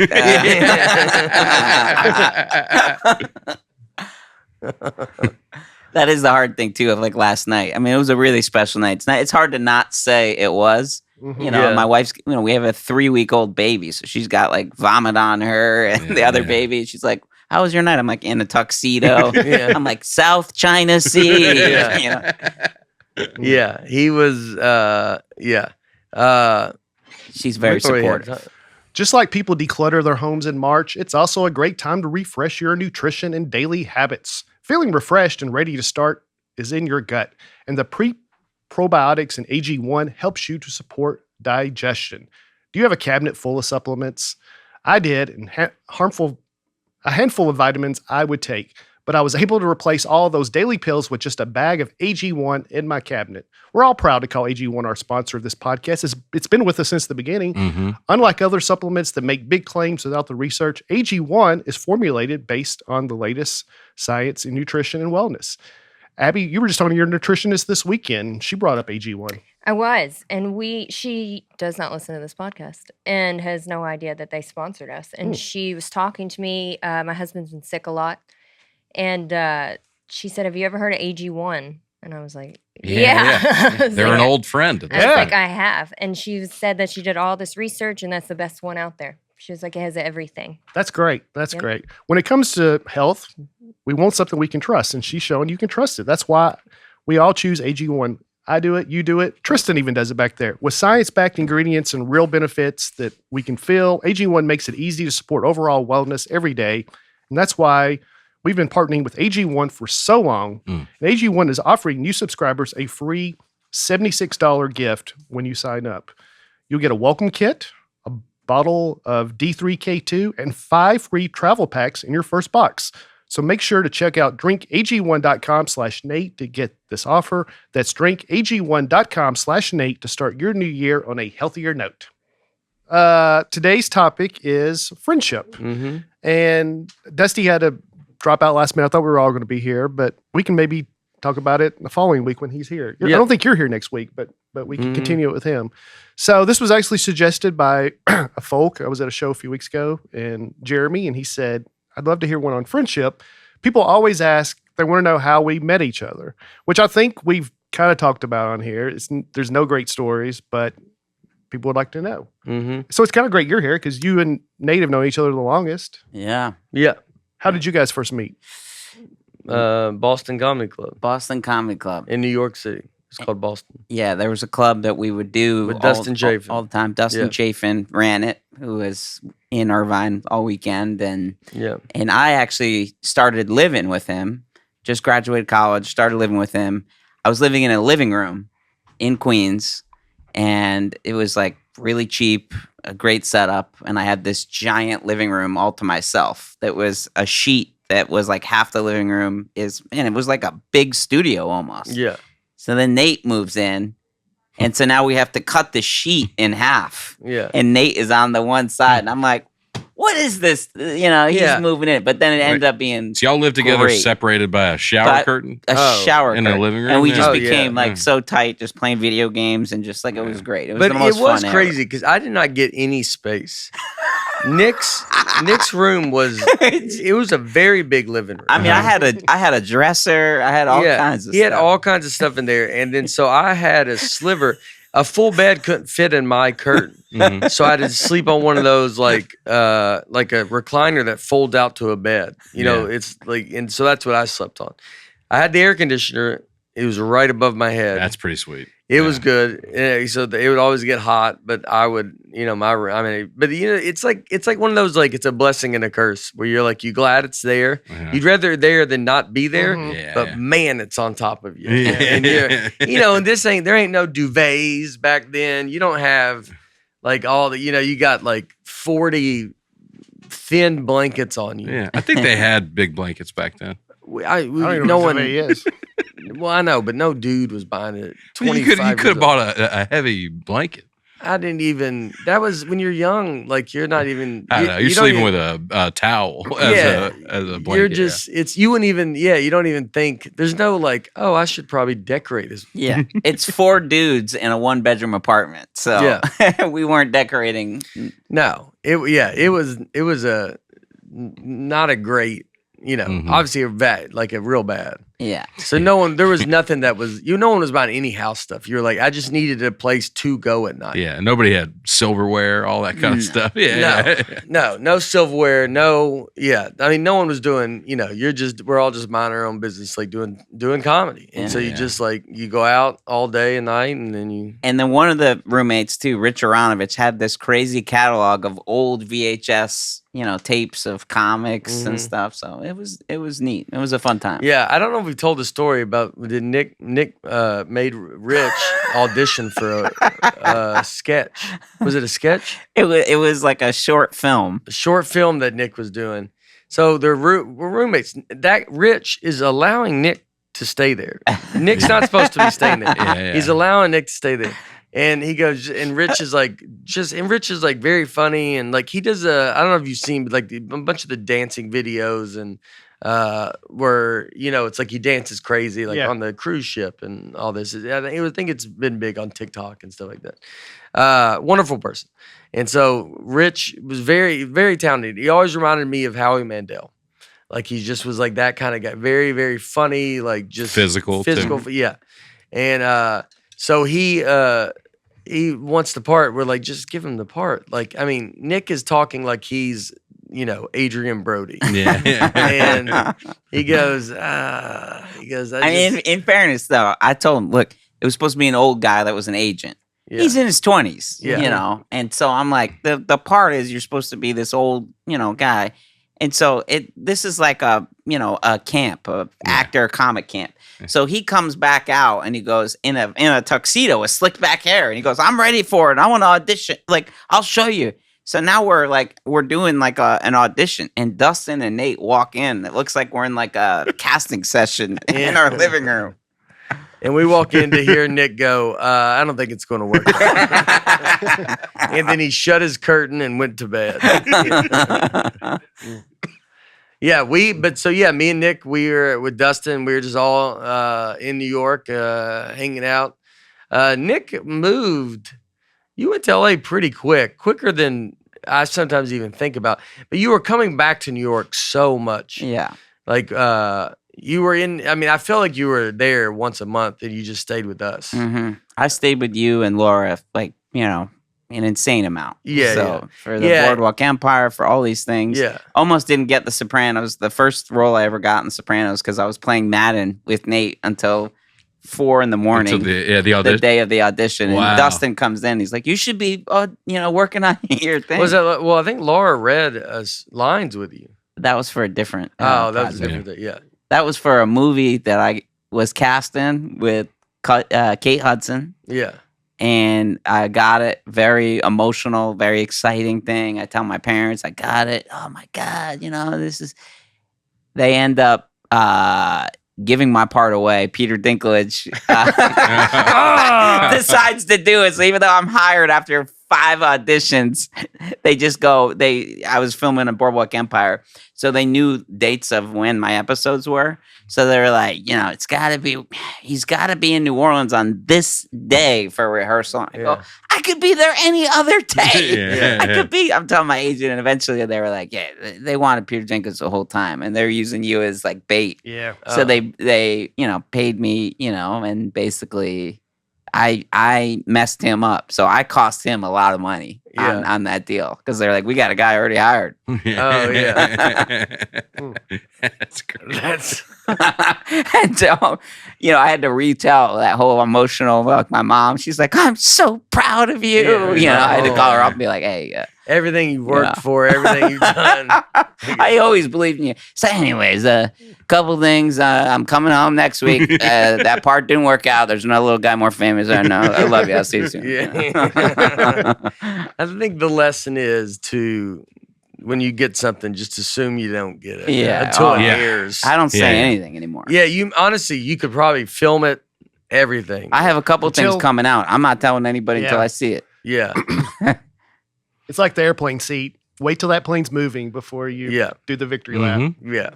That is the hard thing too. Of like last night. I mean, it was a really special night. It's hard to not say it was. You know, my wife's. You know, we have a 3-week-old baby, so she's got like vomit on her, and the other baby. She's like, "How was your night?" I'm like, in a tuxedo. I'm like, South China Sea. You know? He was. She's very supportive. Just like people declutter their homes in March, it's also a great time to refresh your nutrition and daily habits. Feeling refreshed and ready to start is in your gut, and the probiotics in AG1 helps you to support digestion. Do you have a cabinet full of supplements? I did, and a handful of vitamins I would take, but I was able to replace all those daily pills with just a bag of AG1 in my cabinet. We're all proud to call AG1 our sponsor of this podcast. It's been with us since the beginning. Unlike other supplements that make big claims without the research, AG1 is formulated based on the latest science in nutrition and wellness. Abby, you were just talking to your nutritionist this weekend. She brought up AG1. I was, and she does not listen to this podcast and has no idea that they sponsored us. And she was talking to me. My husband's been sick a lot, and she said, "Have you ever heard of AG1?" And I was like, "Yeah." They're an old friend. I was like, "I have," and she said that she did all this research, and that's the best one out there. She was like, "It has everything." That's great. That's great. When it comes to health, we want something we can trust, and she's showing you can trust it. That's why we all choose AG1. I do it, you do it. Tristan even does it back there. With science-backed ingredients and real benefits that we can feel, AG1 makes it easy to support overall wellness every day, and that's why we've been partnering with AG1 for so long. And AG1 is offering new subscribers a free $76 gift when you sign up. You'll get a welcome kit, a bottle of D3K2, and 5 free travel packs in your first box. So make sure to check out drinkag1.com/Nate to get this offer. That's drinkag1.com/Nate to start your new year on a healthier note. Today's topic is friendship. And Dusty had to drop out last minute. I thought we were all going to be here, but we can maybe talk about it the following week when he's here. I don't think you're here next week, but we can continue it with him. So this was actually suggested by a folk. I was at a show a few weeks ago, and Jeremy, and he said, I'd love to hear one on friendship. People always ask, they want to know how we met each other, which I think we've kind of talked about on here. There's no great stories, but people would like to know. So it's kind of great you're here because you and Nate have known each other the longest. Yeah. How did you guys first meet? Boston Comedy Club. Boston Comedy Club. In New York City. It's called Boston. Yeah, there was a club that we would do with Dustin Chafin all the time. Dustin Chafin ran it, who was in Irvine all weekend, and I actually started living with him. Just graduated college, started living with him. I was living in a living room in Queens, and it was like really cheap, a great setup, and I had this giant living room all to myself. That was a sheet that was like half the living room and it was like a big studio almost. Yeah. So then Nate moves in, and so now we have to cut the sheet in half. Yeah. And Nate is on the one side, and I'm like, what is this? You know, he's moving in. But then it ended up being So y'all lived together separated by a shower curtain? A shower curtain. In the living room? And we just became like so tight, just playing video games, and just like it was great. It was the most fun ever. But it was crazy because I did not get any space. Nick's room was a very big living room. I mean, I had a dresser. I had all kinds of stuff. He had all kinds of stuff in there. And then so I had a sliver. A full bed couldn't fit in my curtain. So I had to sleep on one of those like a recliner that folds out to a bed. You know, it's like, and so that's what I slept on. I had the air conditioner. It was right above my head. That's pretty sweet. It was good. So it would always get hot, but I would, but it's like one of those, like, it's a blessing and a curse where you're like, you glad it's there. You'd rather there than not be there, but man, it's on top of you. And and there ain't no duvets back then. You don't have like all the, you got like 40 thin blankets on you. Yeah. I think they had big blankets back then. I don't even know what duvet is. Well, I know, but no dude was buying it. You could have bought a heavy blanket. I didn't even. That was when you're young. Like you're not even. I know. You're sleeping with a towel as a blanket. You're just. It's you wouldn't even. Yeah, you don't even think. There's no like. Oh, I should probably decorate this. Yeah, it's 4 dudes in a 1-bedroom apartment. So we weren't decorating. No, it was a not a great. Obviously a real bad. Yeah. So there was nothing that was, no one was buying any house stuff. You're like, I just needed a place to go at night. Yeah. Nobody had silverware, all that kind of stuff. Yeah. No silverware. No. Yeah. I mean, no one was doing, we're all just minding our own business, like doing comedy. And so you just like, you go out all day and night and then And then one of the roommates too, Rich Aronovich, had this crazy catalog of old VHS, tapes of comics and stuff. So it was neat. It was a fun time. Yeah. I don't know if we told the story about did Nick made Rich audition for a sketch. Was it a sketch? It was like a short film. A short film that Nick was doing. So we're roommates. That Rich is allowing Nick to stay there. Nick's not supposed to be staying there. He's allowing Nick to stay there. And he goes, and Rich is like very funny. And like he does I don't know if you've seen, but like a bunch of the dancing videos and where it's like he dances crazy like on the cruise ship and all this. I think it's been big on TikTok and stuff like that. Wonderful person. And so Rich was very, very talented. He always reminded me of Howie Mandel. Like he just was like that kind of guy. Very, very funny, like just physical too. Yeah. And so he wants the part. We're like, just give him the part. Like, I mean, Nick is talking like he's Adrian Brody. Yeah. And he goes, in fairness though, I told him, look, it was supposed to be an old guy that was an agent. Yeah. He's in his 20s, and so I'm like, the part is you're supposed to be this old, guy. And so this is like a camp, actor comic camp. So he comes back out and he goes in a tuxedo with slicked back hair. And he goes, I'm ready for it. I want to audition. Like, I'll show you. So now we're doing like an audition, and Dustin and Nate walk in. It looks like we're in like a casting session in our living room. And we walk in to hear Nick go, I don't think it's going to work. And then he shut his curtain and went to bed. Me and Nick, we were with Dustin. We were just all in New York hanging out. Nick moved. You went to LA pretty quicker than I sometimes even think about. But you were coming back to New York so much. Yeah. Like, you were I feel like you were there once a month and you just stayed with us. Mm-hmm. I stayed with you and Laura, like, an insane amount. Yeah. So for the Boardwalk Empire, for all these things. Yeah. Almost didn't get The Sopranos. The first role I ever got in Sopranos because I was playing Madden with Nate until 4 a.m. the day of the audition. Wow. And Dustin comes in. He's like, you should be, working on your thing. I think Laura read lines with you. That was for a different. That was a different thing. Yeah. That was for a movie that I was cast in with Kate Hudson. Yeah. And I got it. Very emotional, very exciting thing. I tell my parents, I got it. Oh my God, this is. They end up giving my part away. Peter Dinklage decides to do it. So even though I'm hired after 5 auditions, they just go. I was filming a Boardwalk Empire, so they knew dates of when my episodes were. So they were like, he's got to be in New Orleans on this day for rehearsal. I go, I could be there any other day. I could be. I'm telling my agent, and eventually they were like, they wanted Peter Jenkins the whole time, and they're using you as like bait. Yeah. So they paid me, and basically I messed him up. So I cost him a lot of money on that deal because they're like, we got a guy already hired. Oh yeah. That's great. And so, I had to retell that whole emotional, like my mom, she's like, I'm so proud of you. I had to call her up and be like, hey, everything you worked for, everything you've done. I always believed in you. So anyways, a couple things. I'm coming home next week. That part didn't work out. There's another little guy more famous. I know. I love you. I'll see you soon. Yeah. I think the lesson is to when you get something, just assume you don't get it. Yeah. Until it yeah. airs. I don't say anything anymore. Yeah, honestly, you could probably film it, everything. I have a couple things Until- coming out. I'm not telling anybody until Yeah. I see it. Yeah. It's like the airplane seat. Wait till that plane's moving before you do the victory lap. Yeah.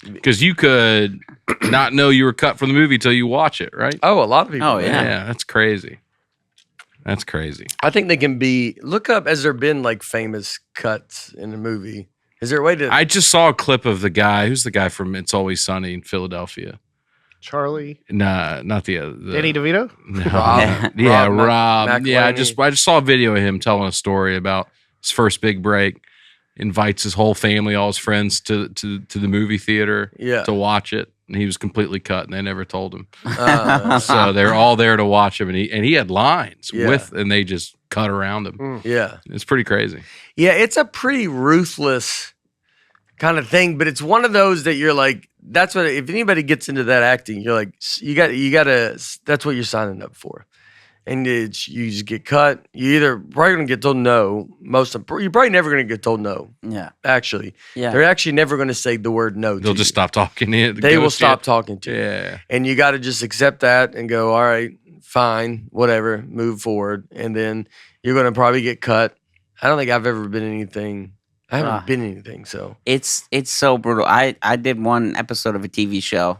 Because you could not know you were cut from the movie till you watch it, right? Oh, a lot of people. Oh, yeah. Yeah, that's crazy. That's crazy. I think they can be. Look up, has there been like famous cuts in a movie? Is there a way to? I just saw a clip of the guy. Who's the guy from It's Always Sunny in Philadelphia? Charlie. Nah, not the Danny DeVito? No. Rob. Yeah, Rob Rob. Yeah, I McElhenney. just saw a video of him telling a story about his first big break. Invites his whole family, all his friends to the movie theater to watch it, and he was completely cut, and they never told him. So they're all there to watch him, and he had lines and they just cut around him. Yeah, it's pretty crazy. Yeah, it's a pretty ruthless kind of thing, but it's one of those that you're like, that's what. If anybody gets into that acting, you're like, you gotta. That's what you're signing up for. And you just get cut. You either probably gonna get told no. You're probably never gonna get told no. Yeah. Actually. Yeah. They're actually never gonna say the word no. They'll just stop talking to you. They will stop talking to you. Yeah. And you got to just accept that and go, all right, fine, whatever, move forward. And then you're gonna probably get cut. I don't think I've ever been anything. I haven't been anything. So it's so brutal. I did one episode of a TV show,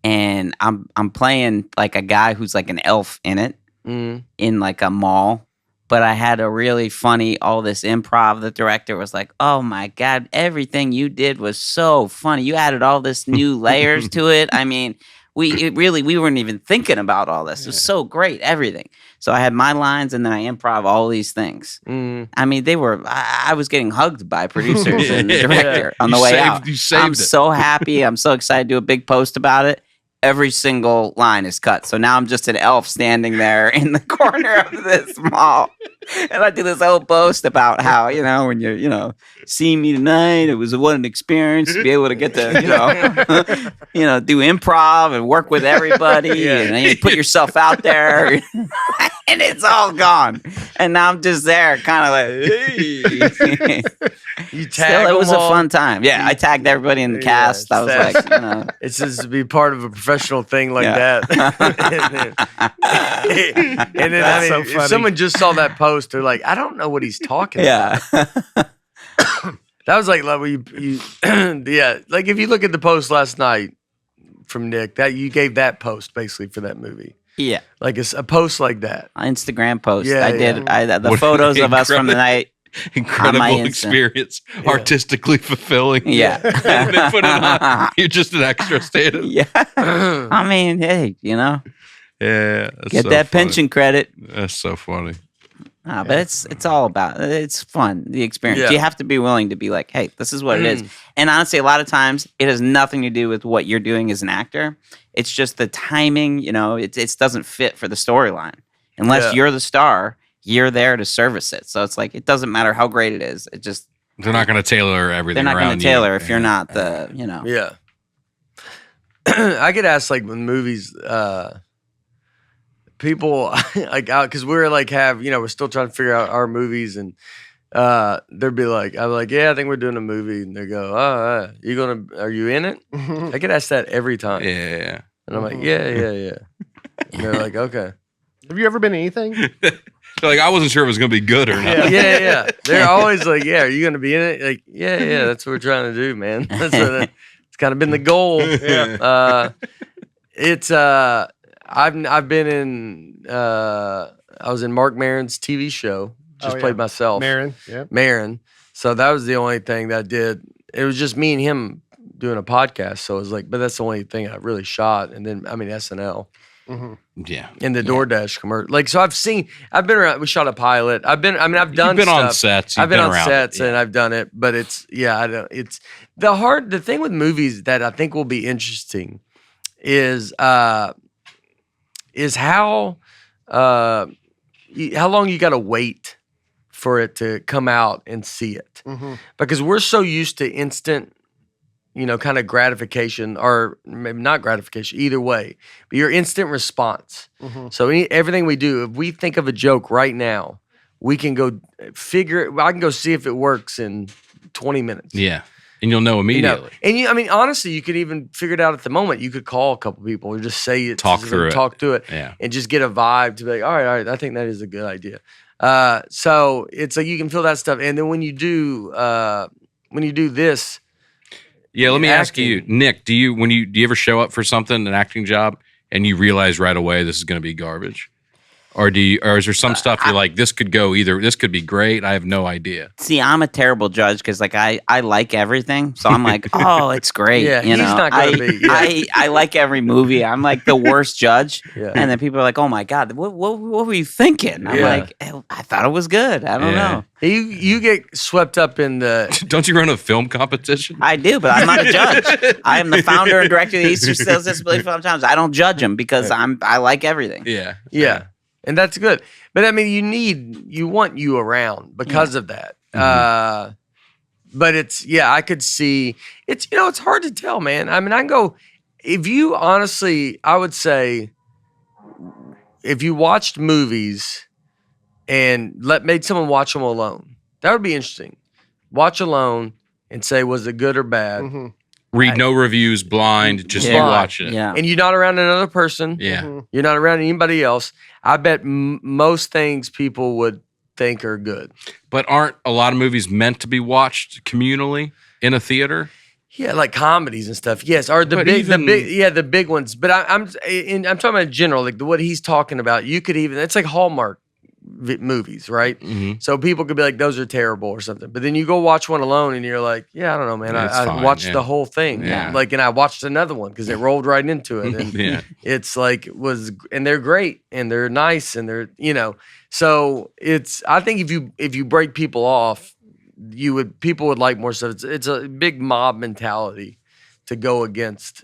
and I'm playing like a guy who's like an elf in it. In like a mall, but I had a really funny all this improv. The director was like, "Oh my god, everything you did was so funny. You added all this new layers to it. I mean, we weren't even thinking about all this. It was so great, everything." So I had my lines, and then I improv all these things. I mean, I was getting hugged by producers and the director on the way out. I'm so happy. I'm so excited to do a big post about it. Every single line is cut. So now I'm just an elf standing there in the corner of this mall. And I do this whole post about how, when you, see me tonight, it was what an experience to be able to get to, do improv and work with everybody and then you put yourself out there and it's all gone. And now I'm just there kind of like, hey. You tag Still, it was them a all. fun time. Yeah, I tagged everybody in the cast. I was like, it's just to be part of a professional thing like that. and then That's so if funny. someone just saw that post, they're like, I don't know what he's talking about. That was like you yeah. Like if you look at the post last night from Nick, that you gave that post basically for that movie. Yeah. Like a post like that. Instagram post. Yeah, I did. The photos of us from the night. Incredible experience, artistically fulfilling. Yeah. And they put it on. You're just an extra standing. Yeah. I mean, hey, Yeah. That's get so that funny. pension credit. That's so funny. But it's all about it's fun, the experience. Yeah. You have to be willing to be like, hey, this is what it is. And honestly, a lot of times it has nothing to do with what you're doing as an actor. It's just the timing, it doesn't fit for the storyline. Unless you're the star, you're there to service it. So it's like it doesn't matter how great it is. It just They're not going to tailor everything. they're not going to tailor if you're not the, Yeah. I get asked like when movies, people like out because we're like we're still trying to figure out our movies and they'll be like, I'm like, yeah, I think we're doing a movie, and they go, oh, are you in it? I get asked that every time. Yeah. And I'm like, yeah. And they're like, okay. Have you ever been in anything? Like, I wasn't sure if it was going to be good or not. Yeah. They're always like, yeah, are you going to be in it? Like, yeah, that's what we're trying to do, man. That's what it's kind of been the goal. Yeah. It's I've been in I was in Mark Maron's TV show. Just played myself. Maron. Yeah. Maron. So that was the only thing that I did. It was just me and him doing a podcast. So it was like, but that's the only thing I really shot. And then SNL. Yeah. In the DoorDash commercial. Like, so I've been around, we shot a pilot. I've done You've been stuff. on sets. I've been on around sets it, and I've done it, but it's the thing with movies that I think will be interesting is how long you got to wait for it to come out and see it. Because we're so used to instant, kind of gratification, or maybe not gratification, either way, but your instant response. So everything we do, if we think of a joke right now, we can go I can go see if it works in 20 minutes. Yeah. And you'll know immediately. And I mean, honestly, you could even figure it out at the moment. You could call a couple people or just say it, talk through it, yeah, and just get a vibe to be like, all right, I think that is a good idea. So it's like you can feel that stuff, and then when you do this, yeah. Let me ask you, Nick. Do you ever show up for something, an acting job, and you realize right away this is going to be garbage? Or is there some stuff you're like, this could go either, this could be great, I have no idea? See, I'm a terrible judge because like I like everything, so I'm like, oh, it's great. Yeah, he's not going to be. Yeah. I like every movie. I'm like the worst judge, Yeah. and then people are like, oh my god, what were you thinking? I'm like, I thought it was good. I don't know. You get swept up in the. Don't you run a film competition? I do, but I'm not a judge. I am the founder and director of the Eastern Sales Disability Film Times. I don't judge them because I like everything. Yeah. And that's good. But I mean, you want you around because of that. Mm-hmm. But I could see it's hard to tell, man. I mean, I can go, I would say if you watched movies and made someone watch them alone, that would be interesting. Watch alone and say, was it good or bad? Mm-hmm. Read no reviews, blind, just you watch it. Yeah. And you're not around another person. Yeah. Mm-hmm. You're not around anybody else. I bet most things people would think are good. But aren't a lot of movies meant to be watched communally in a theater? Yeah, like comedies and stuff. Yes, or the big ones. But I'm talking about general, like what he's talking about. You could even, it's like Hallmark movies, right? Mm-hmm. So people could be like, those are terrible or something. But then you go watch one alone and you're like, yeah, I don't know, man. I watched the whole thing. Yeah. Like, and I watched another one because it rolled right into it. And it's like, and they're great and they're nice and they're, so I think if you break people off, people would like more stuff. It's a big mob mentality to go against,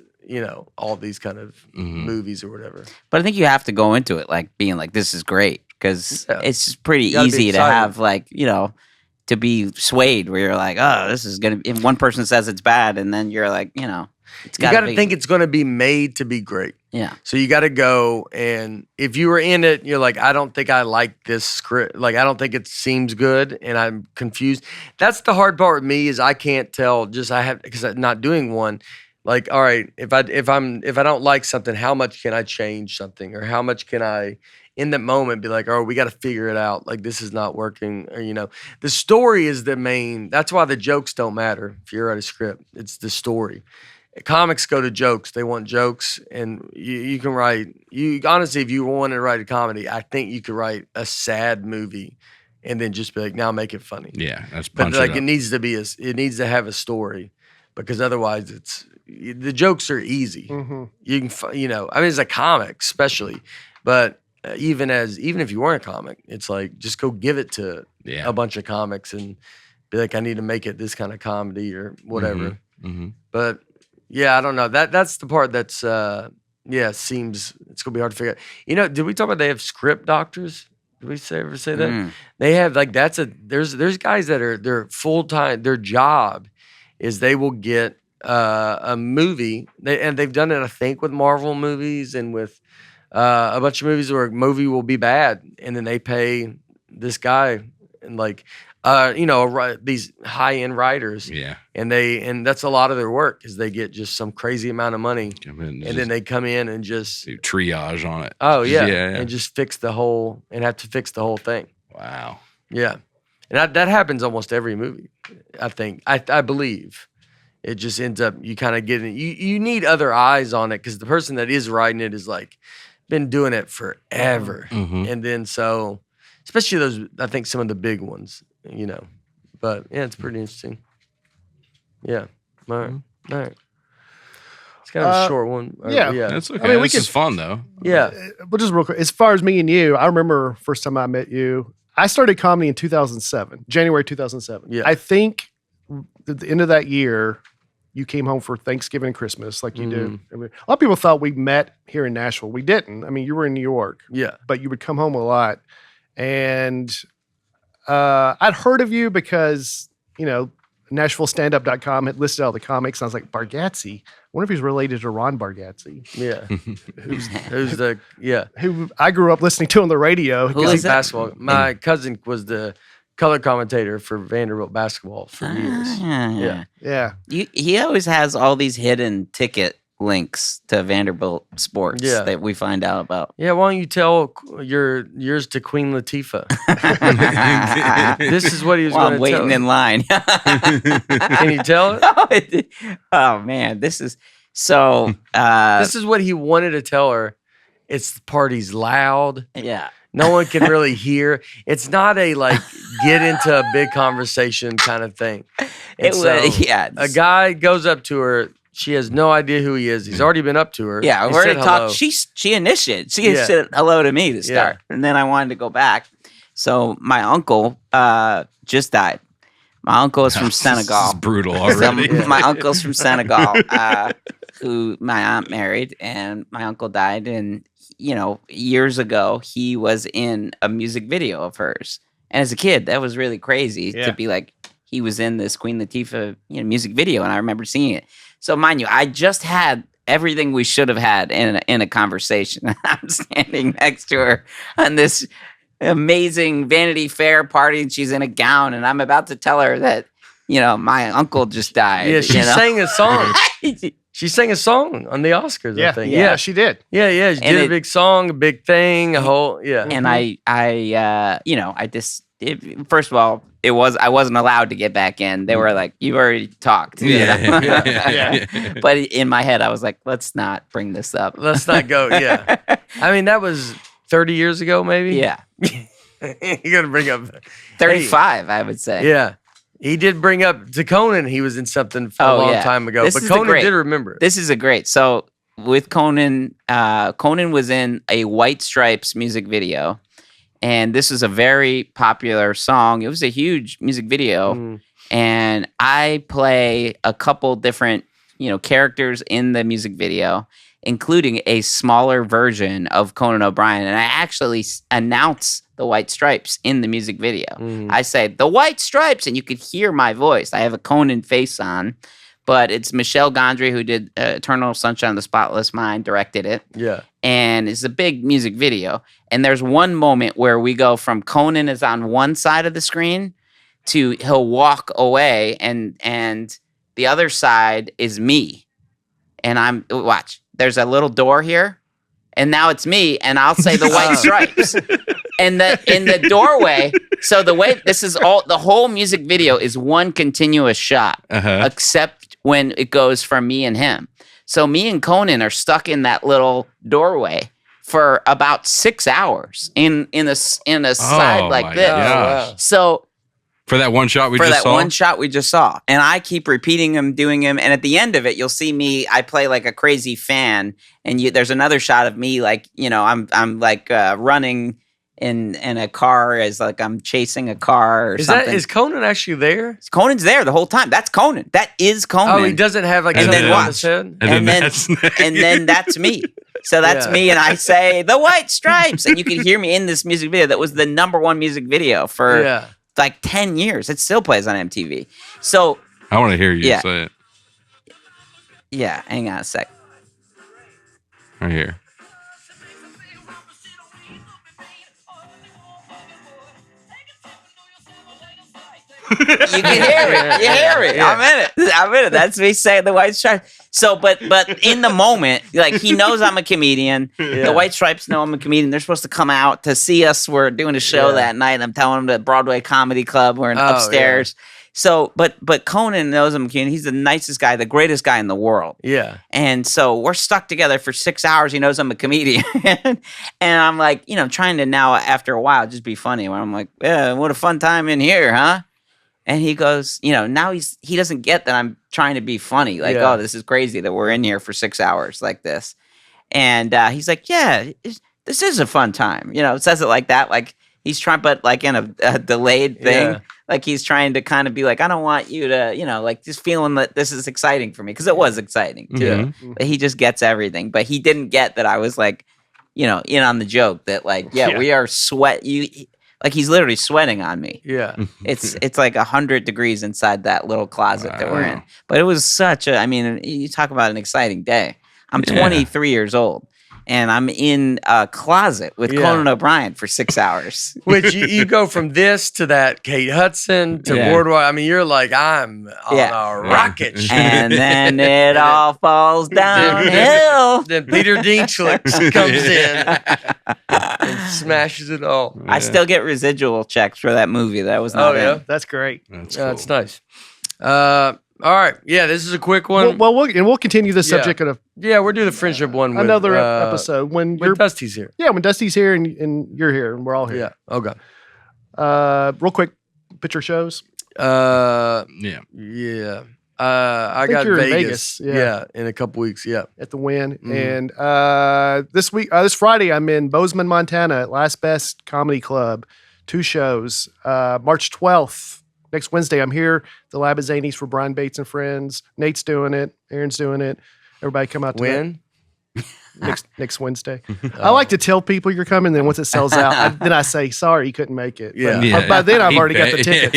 all these kind of movies or whatever. But I think you have to go into it like being like, this is great. Because it's pretty easy to have to be swayed where you're like, oh, this is going to be, if one person says it's bad and then you're like, it's got to think it's going to be made to be great. Yeah. So you got to go, and if you were in it, you're like, I don't think I like this script. Like, I don't think it seems good, and I'm confused. That's the hard part with me is I can't tell. Because I'm not doing one. Like, all right, if I don't like something, how much can I change something, or how much can I, in that moment, be like, oh, we got to figure it out. Like, this is not working, or the story is the main. That's why the jokes don't matter. If you write a script, it's the story. Comics go to jokes. They want jokes, and you can write. Honestly, if you want to write a comedy, I think you could write a sad movie, and then just be like, now make it funny. Yeah, that's but punch like it up. it needs to have a story, because otherwise the jokes are easy. Mm-hmm. You can I mean, it's a comic especially, but even if you weren't a comic, it's like just go give it to a bunch of comics and be like, I need to make it this kind of comedy or whatever. Mm-hmm. But yeah, I don't know. That's the part that's seems it's gonna be hard to figure out. Did we talk about they have script doctors? Did we ever say that? They have there's guys that are their full time, their job is they will get a movie, and they've done it, I think, with Marvel movies and with a bunch of movies where a movie will be bad, and then they pay this guy and these high end writers, and that's a lot of their work is they get just some crazy amount of money, and then they come in and just do triage on it. Oh yeah, and just have to fix the whole thing. Wow. Yeah, and that happens almost every movie. I think I believe. It just ends up you kind of getting you need other eyes on it because the person that is writing it is like been doing it forever, and then so especially those I think some of the big ones, But yeah, it's pretty interesting. Yeah, all right. It's kind of a short one. Yeah, that's okay. I mean, this is fun though. Yeah, but just real quick, as far as me and you, I remember first time I met you. I started comedy in 2007, January 2007. Yeah, I think at the end of that year. You came home for Thanksgiving and Christmas like you do. A lot of people thought we met here in Nashville. We didn't. I mean, you were in New York. Yeah. But you would come home a lot. And I'd heard of you because, NashvilleStandup.com had listed all the comics. And I was like, Bargatze? I wonder if he's related to Ron Bargatze. Yeah. Who I grew up listening to on the radio. Who is that? Basketball. My cousin was the color commentator for Vanderbilt basketball for years. Yeah. Yeah. He always has all these hidden ticket links to Vanderbilt sports that we find out about. Yeah, why don't you tell yours to Queen Latifah? This is what he was going to tell. Waiting in line. Can you tell it? Oh man, this is so. This is what he wanted to tell her. The party's loud. Yeah. No one can really hear. It's not a get into a big conversation kind of thing. A guy goes up to her. She has no idea who he is. He's already been up to her. Yeah, we already talked. She initiated. She said hello to me to start, and then I wanted to go back. So my uncle just died. My uncle is from Senegal. This is brutal already. My uncle's from Senegal, who my aunt married, and my uncle died. And years ago, he was in a music video of hers. And as a kid, that was really crazy to be like, he was in this Queen Latifah music video, and I remember seeing it. So mind you, I just had everything we should have had in a conversation. I'm standing next to her on this amazing Vanity Fair party, and she's in a gown, and I'm about to tell her that, my uncle just died. Yeah, she sang a song. She sang a song on the Oscars, I think. Yeah, she did. Yeah, she did a big song, a big thing, a whole, And first of all, I wasn't allowed to get back in. They were like, "You already talked." But in my head, I was like, "Let's not bring this up. Let's not go." Yeah, I mean that was 30 years ago, maybe. Yeah, you got to bring up 35, I would say. Yeah, he did bring up to Conan. He was in something a long time ago, but Conan did remember it. This is a great. So with Conan, Conan was in a White Stripes music video. And this is a very popular song. It was a huge music video. And I play a couple different, characters in the music video, including a smaller version of Conan O'Brien. And I actually announce the White Stripes in the music video. I say, "The White Stripes," and you could hear my voice. I have a Conan face on. But it's Michel Gondry who did Eternal Sunshine of the Spotless Mind, directed it. Yeah. And it's a big music video. And there's one moment where we go from Conan is on one side of the screen to he'll walk away and the other side is me. And watch, there's a little door here. And now it's me, and I'll say the White Stripes. And in the doorway, so the whole music video is one continuous shot, except when it goes from me and him. So me and Conan are stuck in that little doorway for about 6 hours in a side like this. Wow. So for that one shot we just saw? And I keep repeating him, doing him. And at the end of it, you'll see me, I play like a crazy fan. And there's another shot of me I'm like running in a car as like I'm chasing a car or something. Is Conan actually there? Conan's there the whole time. That's Conan. That is Conan. Oh, he doesn't have like something on his head? And then that's me. So that's me, and I say, "The White Stripes," and you can hear me in this music video. That was the #1 music video for like 10 years. It still plays on MTV. So I want to hear you say it. Yeah, hang on a sec. Right here. You can hear it. You hear it. I'm in it. That's me saying the White Stripes. So, but in the moment, like he knows I'm a comedian. The White Stripes know I'm a comedian. They're supposed to come out to see us. We're doing a show that night. I'm telling them the Broadway Comedy Club. We're upstairs. So, but Conan knows I'm a comedian. He's the nicest guy, the greatest guy in the world. Yeah. And so we're stuck together for 6 hours. He knows I'm a comedian. And I'm like, trying to now, after a while, just be funny. Where I'm like, yeah, what a fun time in here, huh? And he goes, now he doesn't get that I'm trying to be funny. Like, oh, this is crazy that we're in here for 6 hours like this. And he's like, yeah, this is a fun time. It says it like that. Like he's trying, but like in a delayed thing. Yeah. Like he's trying to kind of be like, I don't want you to, like just feeling that this is exciting for me. Because it was exciting too. Mm-hmm. But he just gets everything. But he didn't get that I was like, in on the joke that like, we are like he's literally sweating on me. Yeah. It's like 100 degrees inside that little closet that we're in. But it was you talk about an exciting day. I'm 23 years old. and I'm in a closet with Conan O'Brien for 6 hours. Which you go from this to that Kate Hudson to Boardwalk. I mean, you're like, I'm on a rocket ship. And then it all falls downhill. Then Peter Dinklage comes in and smashes it all. I still get residual checks for that movie. That was not in. That's great. That's nice. All right. Yeah, this is a quick one. We'll continue this subject at we'll do the friendship one with another episode when Dusty's here. Yeah, when Dusty's here and you're here and we're all here. Yeah. Okay. Real quick, picture shows. I got Vegas. In a couple weeks. Yeah, at the Wynn. And this Friday, I'm in Bozeman, Montana at Last Best Comedy Club. 2 shows. March 12th. Next Wednesday, I'm here. The Lab at Zanies for Brian Bates and Friends. Nate's doing it. Aaron's doing it. Everybody come out to when? Next Wednesday. I like to tell people you're coming. Then once it sells out, then I say, sorry, you couldn't make it. But by then, I've already got the tickets.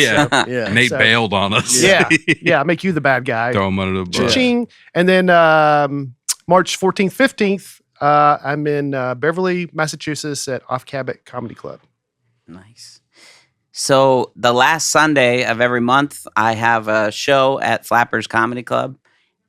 Nate bailed on us. I make you the bad guy. Throw him under the bus. Cha-ching. And then March 14th, 15th, I'm in Beverly, Massachusetts at Off Cabot Comedy Club. Nice. So the last Sunday of every month, I have a show at Flappers Comedy Club.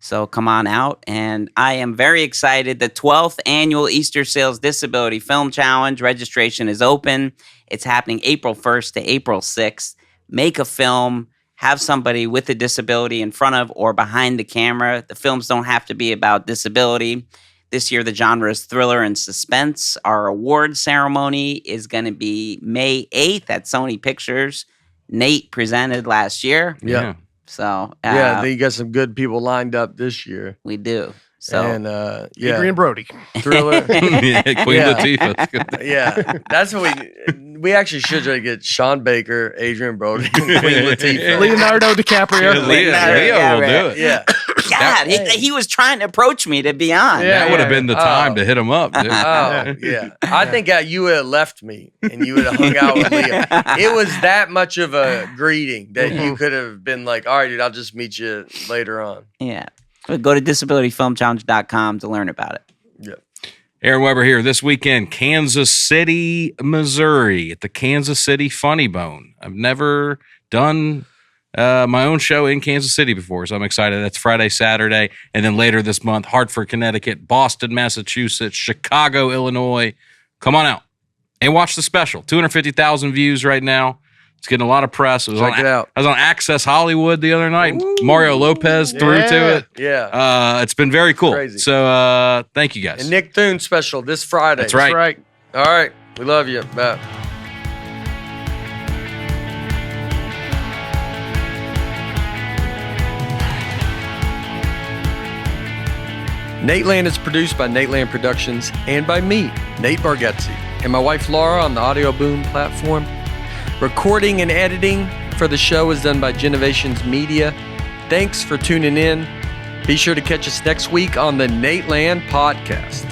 So come on out. And I am very excited. The 12th annual Easter Sales Disability Film Challenge registration is open. It's happening April 1st to April 6th. Make a film. Have somebody with a disability in front of or behind the camera. The films don't have to be about disability. This year, the genre is thriller and suspense. Our award ceremony is going to be May 8th at Sony Pictures. Nate presented last year. Yeah. So, you got some good people lined up this year. We do. So, and Adrian Brody. Thriller. Queen Latifah. Yeah. That's what we actually should try to get Sean Baker, Adrian Brody, and Queen Latifah. Leonardo DiCaprio. Leo will do it. Yeah. God, he was trying to approach me to be on. That would have been the time to hit him up. Dude. I think you would have left me and you would have hung out with Leo. It was that much of a greeting that you could have been like, all right, dude, I'll just meet you later on. Yeah. Go to disabilityfilmchallenge.com to learn about it. Yeah. Aaron Weber here this weekend, Kansas City, Missouri, at the Kansas City Funny Bone. I've never done my own show in Kansas City before, so I'm excited. That's Friday, Saturday, and then later this month, Hartford, Connecticut, Boston, Massachusetts, Chicago, Illinois. Come on out and watch the special. 250,000 views right now. It's getting a lot of press. Check it out. I was on Access Hollywood the other night. Ooh, Mario Lopez threw to it. Yeah. It's been very cool. Crazy. So thank you guys. And Nick Thune special this Friday. That's right. All right. We love you. Bye. Nateland is produced by Nateland Productions and by me, Nate Bargatze, and my wife Laura on the Audio Boom platform. Recording and editing for the show is done by Genovations Media. Thanks for tuning in. Be sure to catch us next week on the Nateland Podcast.